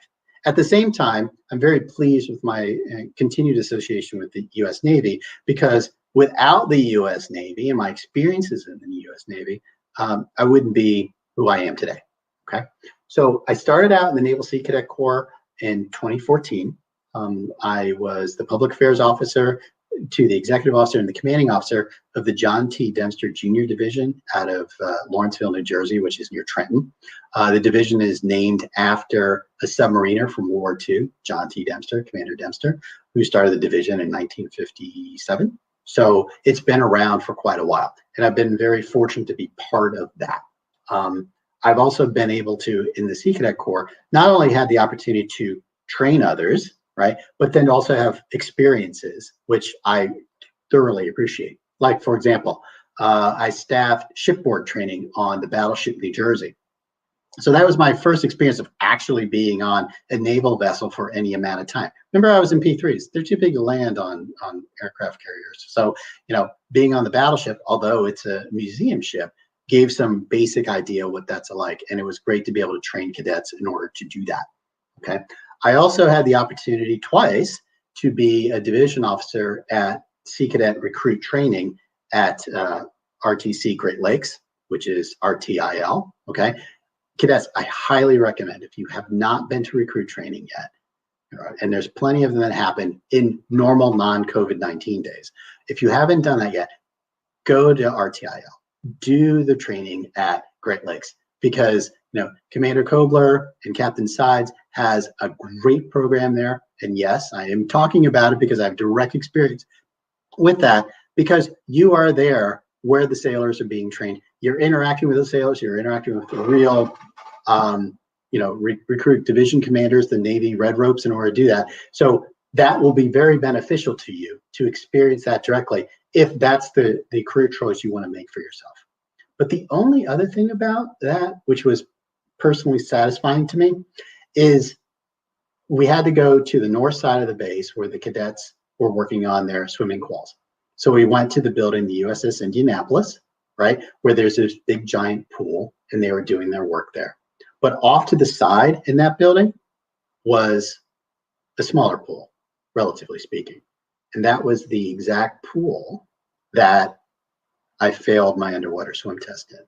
Speaker 2: At the same time, I'm very pleased with my continued association with the U.S. Navy, because without the U.S. Navy and my experiences in the U.S. Navy, I wouldn't be who I am today, okay? So I started out in the Naval Sea Cadet Corps in 2014. I was the public affairs officer to the executive officer and the commanding officer of the John T. Dempster Junior Division out of Lawrenceville, New Jersey, which is near Trenton. The division is named after a submariner from World War II, John T. Dempster, Commander Dempster, who started the division in 1957. So it's been around for quite a while, and I've been very fortunate to be part of that. I've also been able to, in the Sea Cadet Corps, not only had the opportunity to train others, right, but then also have experiences, which I thoroughly appreciate. Like, for example, I staffed shipboard training on the battleship New Jersey. So that was my first experience of actually being on a naval vessel for any amount of time. Remember, I was in P3s. They're too big to land on aircraft carriers. So, being on the battleship, although it's a museum ship, gave some basic idea what that's like. And it was great to be able to train cadets in order to do that, okay? I also had the opportunity twice to be a division officer at Sea Cadet Recruit Training at RTC Great Lakes, which is RTIL, okay? Cadets, I highly recommend, if you have not been to recruit training yet, and there's plenty of them that happen in normal non-COVID-19 days. If you haven't done that yet, go to RTIL, do the training at Great Lakes, because Commander Kobler and Captain Sides has a great program there. And yes, I am talking about it because I have direct experience with that, because you are there where the sailors are being trained. You're interacting with the sailors, you're interacting with the real recruit division commanders, the Navy Red Ropes, in order to do that. So that will be very beneficial to you to experience that directly, if that's the career choice you want to make for yourself. But the only other thing about that, which was personally satisfying to me, is we had to go to the north side of the base where the cadets were working on their swimming quals. So we went to the building, the USS Indianapolis, right, where there's this big giant pool, and they were doing their work there. But off to the side in that building was a smaller pool, relatively speaking. And that was the exact pool that I failed my underwater swim test in.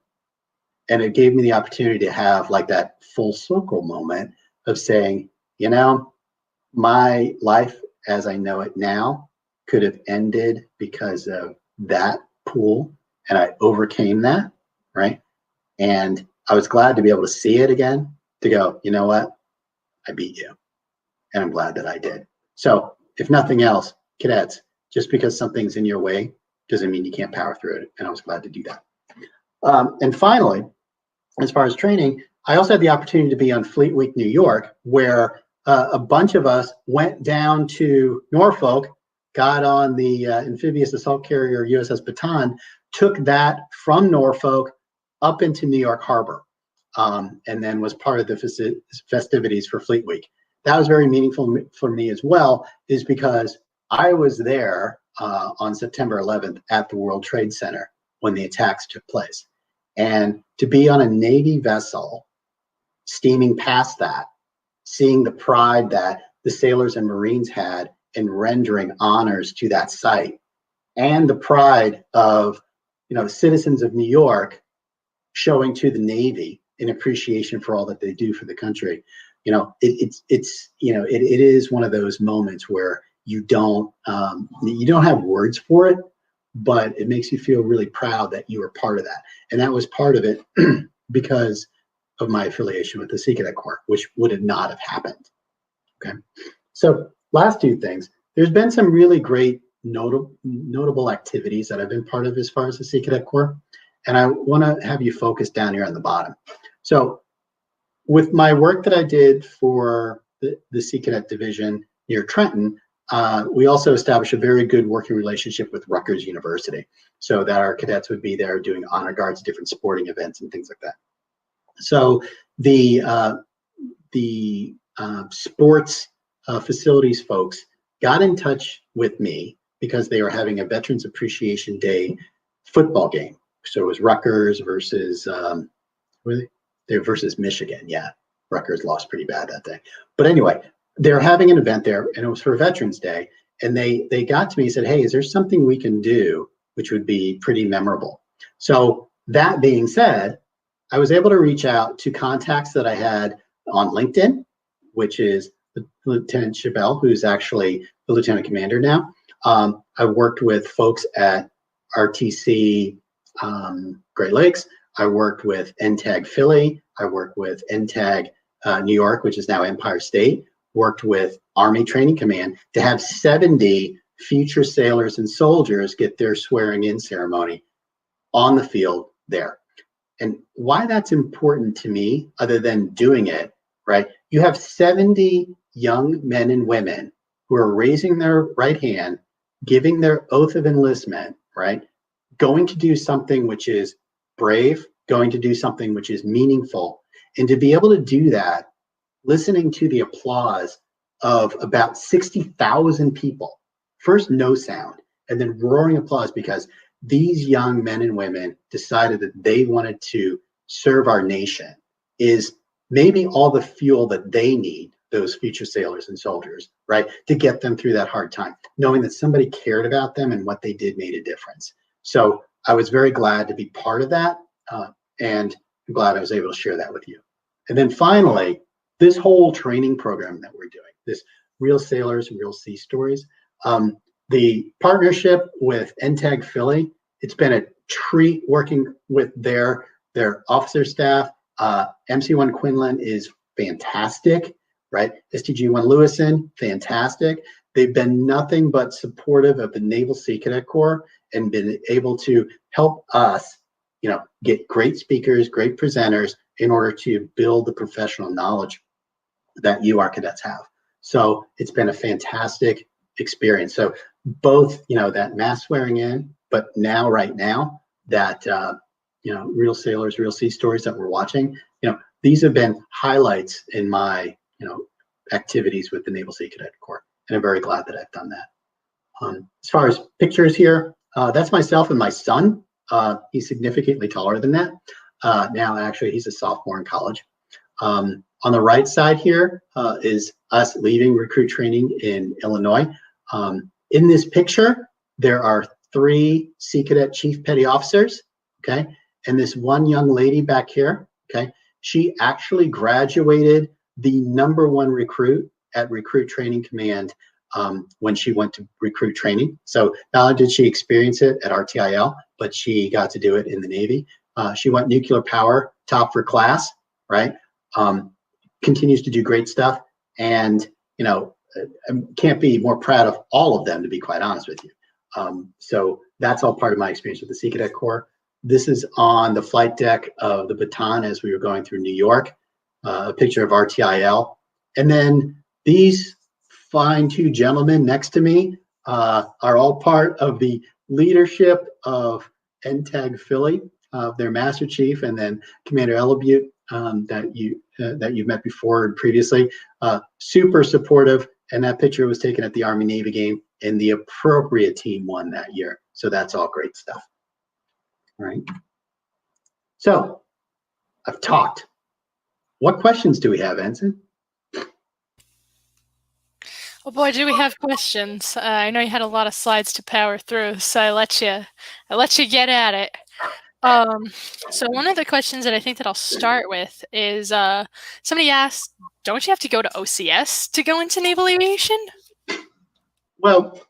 Speaker 2: And it gave me the opportunity to have like that full circle moment of saying, my life as I know it now could have ended because of that pool, and I overcame that, right? And I was glad to be able to see it again, to go, you know what? I beat you. And I'm glad that I did. So if nothing else, cadets, just because something's in your way doesn't mean you can't power through it. And I was glad to do that. And finally, as far as training, I also had the opportunity to be on Fleet Week New York, where a bunch of us went down to Norfolk, got on the amphibious assault carrier USS Baton, took that from Norfolk up into New York Harbor, and then was part of the festivities for Fleet Week. That was very meaningful for me as well, is because I was there on September 11th at the World Trade Center when the attacks took place. And to be on a Navy vessel, steaming past that, seeing the pride that the sailors and Marines had in rendering honors to that site, and the pride of citizens of New York showing to the Navy in appreciation for all that they do for the country. It is one of those moments where you don't have words for it, but it makes you feel really proud that you were part of that. And that was part of it because of my affiliation with the Sea Cadet Corps, which would not have happened. Okay. So last two things, there's been some really great notable activities that I've been part of as far as the Sea Cadet Corps. And I want to have you focus down here on the bottom. So with my work that I did for the Sea Cadet Division near Trenton, we also established a very good working relationship with Rutgers University, so that our cadets would be there doing honor guards, different sporting events, and things like that. So the sports facilities folks got in touch with me because they were having a Veterans Appreciation Day football game. So it was Rutgers versus versus Michigan. Yeah, Rutgers lost pretty bad that day. But anyway, they're having an event there, and it was for Veterans Day. And they got to me and said, "Hey, is there something we can do which would be pretty memorable?" So that being said, I was able to reach out to contacts that I had on LinkedIn, which is Lieutenant Chabelle, who's actually the lieutenant commander now. I worked with folks at RTC Great Lakes. I worked with NTAG Philly. I worked with NTAG New York, which is now Empire State. Worked with Army Training Command to have 70 future sailors and soldiers get their swearing-in ceremony on the field there. And why that's important to me, other than doing it, right? You have 70 young men and women who are raising their right hand, giving their oath of enlistment, right? Going to do something which is brave, going to do something which is meaningful. And to be able to do that, listening to the applause of about 60,000 people, first no sound, and then roaring applause because these young men and women decided that they wanted to serve our nation, is maybe all the fuel that they need, those future sailors and soldiers, right, to get them through that hard time, knowing that somebody cared about them and what they did made a difference. So I was very glad to be part of that, and I'm glad I was able to share that with you. And then finally, this whole training program that we're doing, this Real Sailors, Real Sea Stories, the partnership with NTAG Philly, it's been a treat working with their officer staff. MC1 Quinlan is fantastic, right? STG1 Lewison, fantastic. They've been nothing but supportive of the Naval Sea Cadet Corps and been able to help us, get great speakers, great presenters in order to build the professional knowledge that you, our cadets, have. So it's been a fantastic experience. So both, that mass swearing in, but right now, that, Real Sailors, Real Sea Stories that we're watching, these have been highlights in my, activities with the Naval Sea Cadet Corps. And I'm very glad that I've done that. As far as pictures here, that's myself and my son. He's significantly taller than that. Now, actually, he's a sophomore in college. On the right side here is us leaving recruit training in Illinois. In this picture, there are 3 Sea Cadet Chief Petty Officers, okay? And this one young lady back here, okay? She actually graduated the #1 recruit at Recruit Training Command when she went to recruit training. So not only did she experience it at RTIL, but she got to do it in the Navy. She went nuclear power, top for class, right? Continues to do great stuff. And, I can't be more proud of all of them, to be quite honest with you. So that's all part of my experience with the Sea Cadet Corps. This is on the flight deck of the Baton as we were going through New York, a picture of RTIL. And then these fine 2 gentlemen next to me are all part of the leadership of NTAG Philly, their Master Chief, and then Commander Elabute that you've met before and previously. Super supportive, and that picture was taken at the Army-Navy game, and the appropriate team won that year. So that's all great stuff. All right. So I've talked. What questions do we have, Ensign?
Speaker 1: Oh boy, do we have questions. I know you had a lot of slides to power through, so I let you get at it. So one of the questions that I think that I'll start with is somebody asked, don't you have to go to OCS to go into naval aviation?
Speaker 2: Well,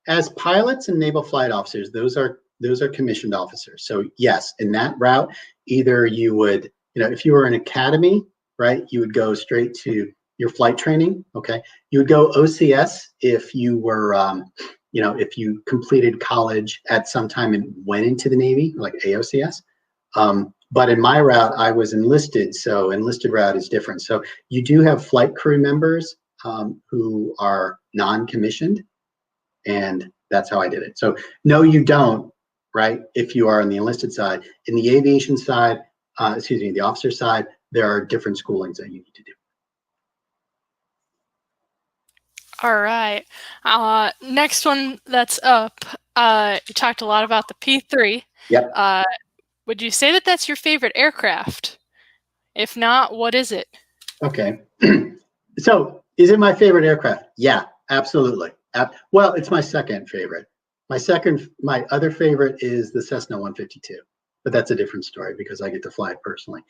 Speaker 2: as pilots and naval flight officers, those are commissioned officers. So yes, in that route, either you would, if you were an academy, right, you would go straight to your flight training. Okay, you would go OCS if you were, if you completed college at some time and went into the Navy, like AOCS. But in my route, I was enlisted, so enlisted route is different. So you do have flight crew members who are non-commissioned, and that's how I did it. So no, you don't, right? If you are on the enlisted side. In the aviation side, the officer side, there are different schoolings that you need to do.
Speaker 1: All right. Next one that's up. You talked a lot about the P3.
Speaker 2: Yep.
Speaker 1: Would you say that that's your favorite aircraft? If not, what is it?
Speaker 2: Okay. So is it my favorite aircraft? Yeah, absolutely. Well, it's my second favorite. My other favorite is the Cessna 152, but that's a different story because I get to fly it personally.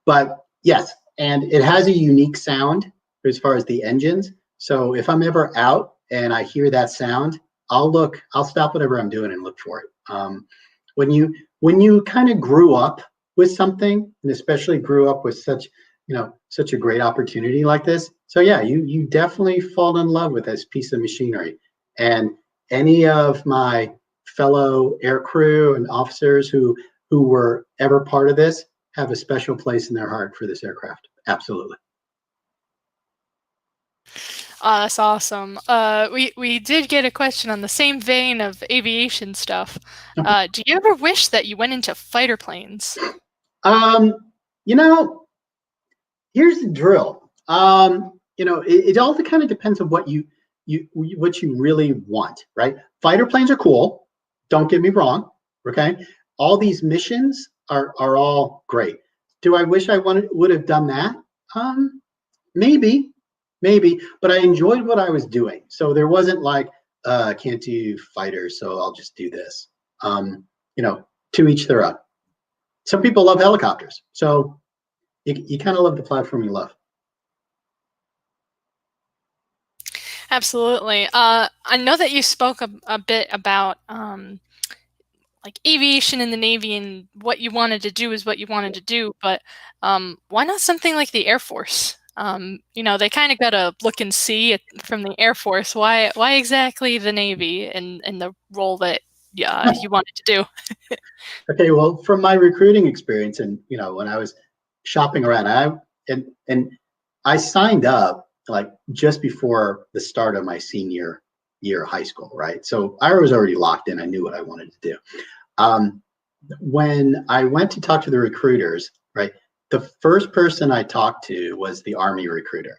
Speaker 2: But yes, and it has a unique sound as far as the engines. So if I'm ever out and I hear that sound, I'll stop whatever I'm doing and look for it. When you kind of grew up with something, and especially grew up with such a great opportunity like this, so yeah, you definitely fall in love with this piece of machinery. And any of my fellow air crew and officers who were ever part of this have a special place in their heart for this aircraft. Absolutely.
Speaker 1: That's awesome. We did get a question on the same vein of aviation stuff. Do you ever wish that you went into fighter planes?
Speaker 2: You know, here's the drill. It all kind of depends on what you really want, right? Fighter planes are cool. Don't get me wrong. Okay, all these missions are all great. Do I wish I would have done that? Maybe, but I enjoyed what I was doing. So there wasn't like, I can't do fighters, so I'll just do this. To each their own. Some people love helicopters, so you kind of love the platform you love.
Speaker 1: Absolutely. I know that you spoke a bit about like aviation in the Navy and what you wanted to do is what you wanted to do, but why not something like the Air Force? They kind of got to look and see it from the Air Force. Why exactly the Navy and the role that you wanted to do?
Speaker 2: Okay, well, from my recruiting experience, and when I was shopping around, I signed up like just before the start of my senior year of high school, right? So I was already locked in. I knew what I wanted to do. When I went to talk to the recruiters, right, the first person I talked to was the Army recruiter,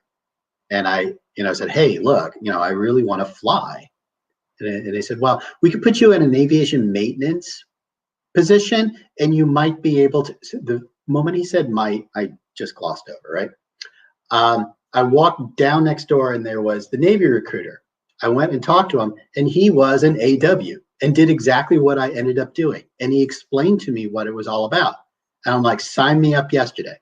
Speaker 2: and I said, "Hey, look, I really want to fly," and they said, "Well, we could put you in an aviation maintenance position, and you might be able to." So the moment he said "might," I just glossed over, right? I walked down next door, and there was the Navy recruiter. I went and talked to him, and he was an AW and did exactly what I ended up doing. And he explained to me what it was all about. And I'm like, sign me up yesterday,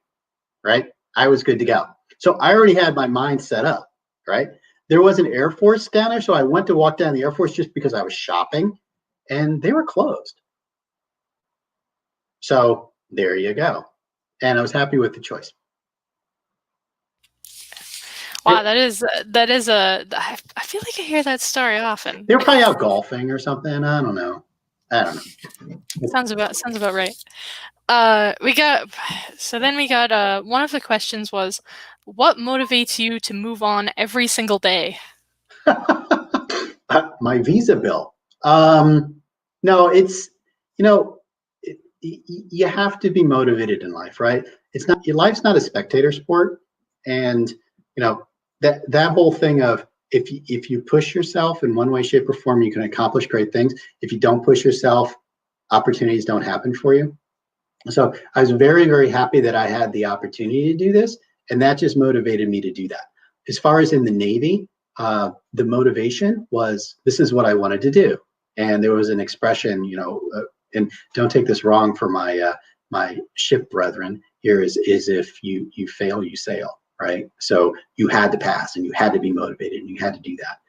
Speaker 2: right? I was good to go. So I already had my mind set up, right? There was an Air Force down there, so I went to walk down the Air Force just because I was shopping, and they were closed. So there you go. And I was happy with the choice.
Speaker 1: Wow, that is I feel like I hear that story often.
Speaker 2: They were probably out golfing or something. I don't know.
Speaker 1: Sounds about right. We got one of the questions was, what motivates you to move on every single day?
Speaker 2: My visa bill. No, it's you have to be motivated in life, right? Your life's not a spectator sport, and that whole thing of if you push yourself in one way, shape, or form, you can accomplish great things. If you don't push yourself, opportunities don't happen for you. So I was very, very happy that I had the opportunity to do this, and that just motivated me to do that. As far as in the Navy, the motivation was, this is what I wanted to do. And there was an expression, and don't take this wrong for my my ship brethren here, is if you fail, you sail, right? So you had to pass, and you had to be motivated, and you had to do that.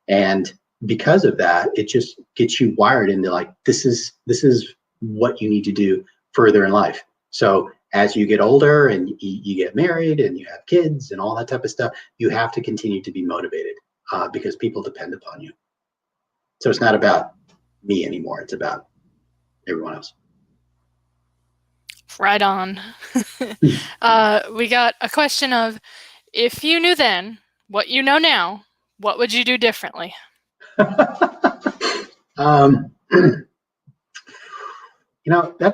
Speaker 2: And because of that, it just gets you wired into like, this is what you need to do further in life. So as you get older and you get married and you have kids and all that type of stuff, you have to continue to be motivated because people depend upon you. So it's not about me anymore. It's about everyone else.
Speaker 1: Right on. We got a question of, if you knew then what you know now, what would you do differently?
Speaker 2: That's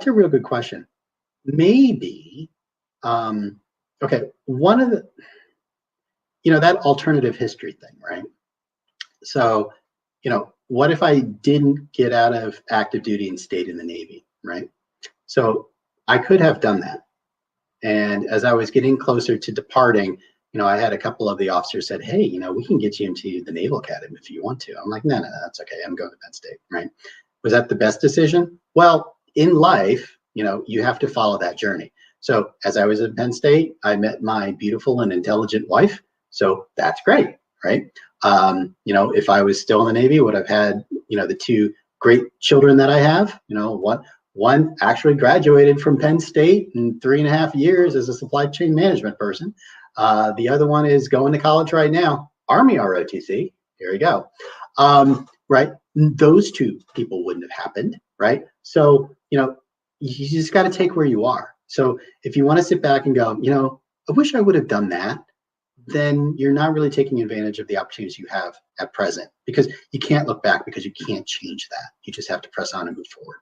Speaker 2: a real good question. Maybe, okay, one of the, that alternative history thing, right? So, what if I didn't get out of active duty and stayed in the Navy, right? So I could have done that. And as I was getting closer to departing, I had a couple of the officers said, hey, we can get you into the Naval Academy if you want to. I'm like, no, that's okay. I'm going to Penn State, right? Was that the best decision? Well, in life, you have to follow that journey. So as I was at Penn State, I met my beautiful and intelligent wife. So that's great, right? If I was still in the Navy, would have had, the two great children that I have, one actually graduated from Penn State in 3.5 years as a supply chain management person. The other one is going to college right now, Army ROTC. Here we go. Right? Those two people wouldn't have happened, right? So, you just got to take where you are. So if you want to sit back and go, I wish I would have done that, then you're not really taking advantage of the opportunities you have at present, because you can't look back, because you can't change that. You just have to press on and move forward.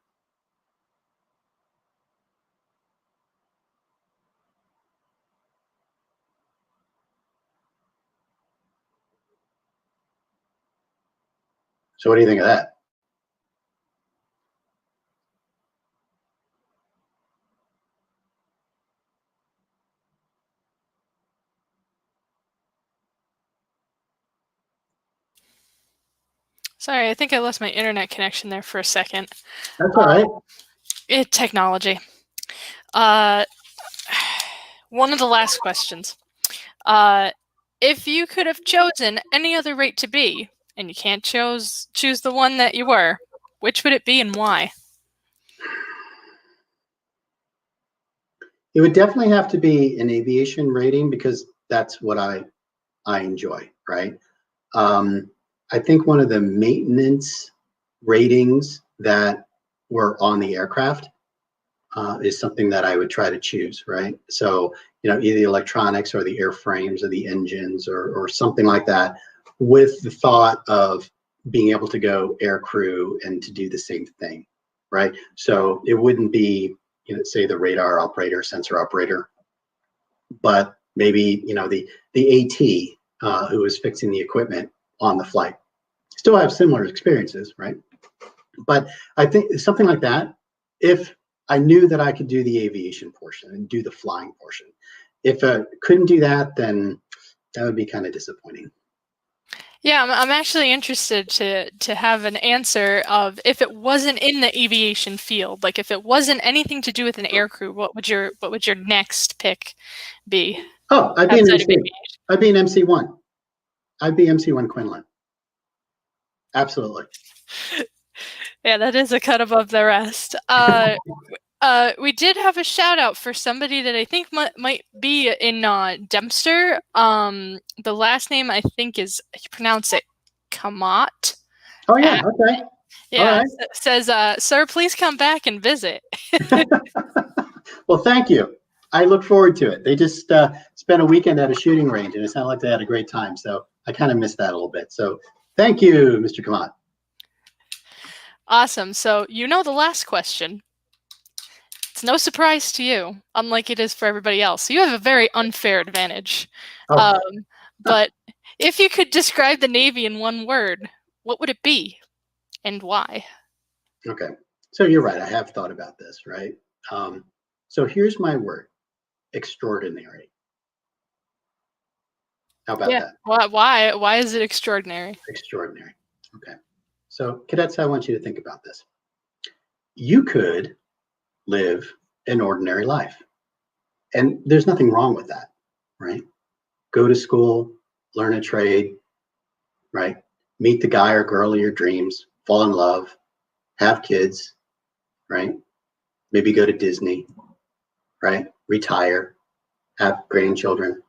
Speaker 2: So what do you think of that?
Speaker 1: Sorry, I think I lost my internet connection there for a second.
Speaker 2: That's all right.
Speaker 1: Technology. One of the last questions. If you could have chosen any other rate to be, and you can't choose the one that you were, which would it be and why?
Speaker 2: It would definitely have to be an aviation rating, because that's what I enjoy, right? I think one of the maintenance ratings that were on the aircraft is something that I would try to choose, right? So, either the electronics or the airframes or the engines or something like that, with the thought of being able to go air crew and to do the same thing, right? So it wouldn't be, say the radar operator, sensor operator, but maybe, the AT who was fixing the equipment on the flight. Still have similar experiences, right? But I think something like that, if I knew that I could do the aviation portion and do the flying portion. If I couldn't do that, then that would be kind of disappointing.
Speaker 1: Yeah, I'm actually interested to have an answer of, if it wasn't in the aviation field, like if it wasn't anything to do with an aircrew, what would your next pick be?
Speaker 2: Oh, I'd be an MC. I'd be an MC1. I'd be MC1 Quinlan. Absolutely.
Speaker 1: Yeah, that is a cut above the rest. We did have a shout out for somebody that I think might be in Dempster. The last name I think is, you pronounce it Kamat.
Speaker 2: Oh yeah, okay.
Speaker 1: Yeah, right. Says, sir, please come back and visit.
Speaker 2: Well, thank you. I look forward to it. They just spent a weekend at a shooting range, and it sounded like they had a great time. So I kind of missed that a little bit. So thank you, Mr. Kamat.
Speaker 1: Awesome. So the last question. It's no surprise to you, unlike it is for everybody else. So you have a very unfair advantage. Oh. But if you could describe the Navy in one word, what would it be and why?
Speaker 2: Okay. So you're right. I have thought about this, right? So here's my word: extraordinary. How about that?
Speaker 1: Why is it extraordinary?
Speaker 2: Extraordinary. Okay. So cadets, I want you to think about this. You could live an ordinary life, and there's nothing wrong with that, right? Go to school, learn a trade, right? Meet the guy or girl of your dreams, fall in love, have kids, right? Maybe go to Disney, right? Retire, have grandchildren,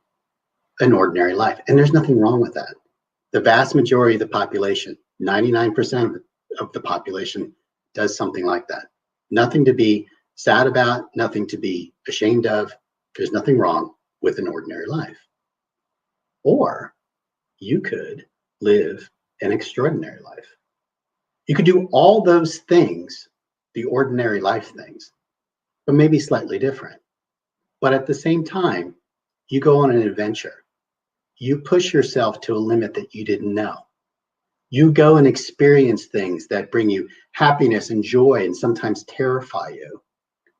Speaker 2: an ordinary life. And there's nothing wrong with that. The vast majority of the population, 99% of the population, does something like that. Nothing to be sad about, nothing to be ashamed of. There's nothing wrong with an ordinary life. Or you could live an extraordinary life. You could do all those things, the ordinary life things, but maybe slightly different. But at the same time, you go on an adventure. You push yourself to a limit that you didn't know. You go and experience things that bring you happiness and joy and sometimes terrify you,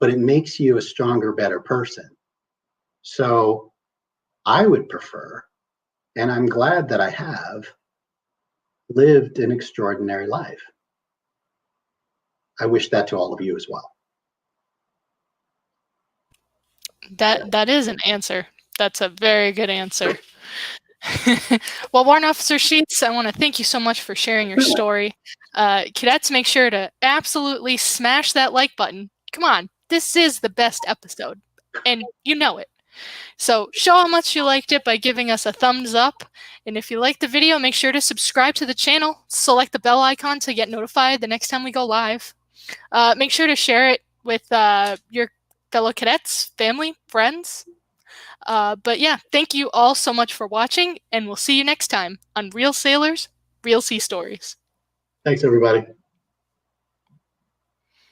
Speaker 2: but it makes you a stronger, better person. So I would prefer, and I'm glad that I have, lived an extraordinary life. I wish that to all of you as well.
Speaker 1: That is an answer. That's a very good answer. Well, Warrant Officer Sheets, I want to thank you so much for sharing your story. Cadets, make sure to absolutely smash that like button. Come on, this is the best episode, and you know it. So show how much you liked it by giving us a thumbs up. And if you liked the video, make sure to subscribe to the channel. Select the bell icon to get notified the next time we go live. Make sure to share it with your fellow cadets, family, friends. But yeah, thank you all so much for watching, and we'll see you next time on Real Sailors, Real Sea Stories.
Speaker 2: Thanks, everybody.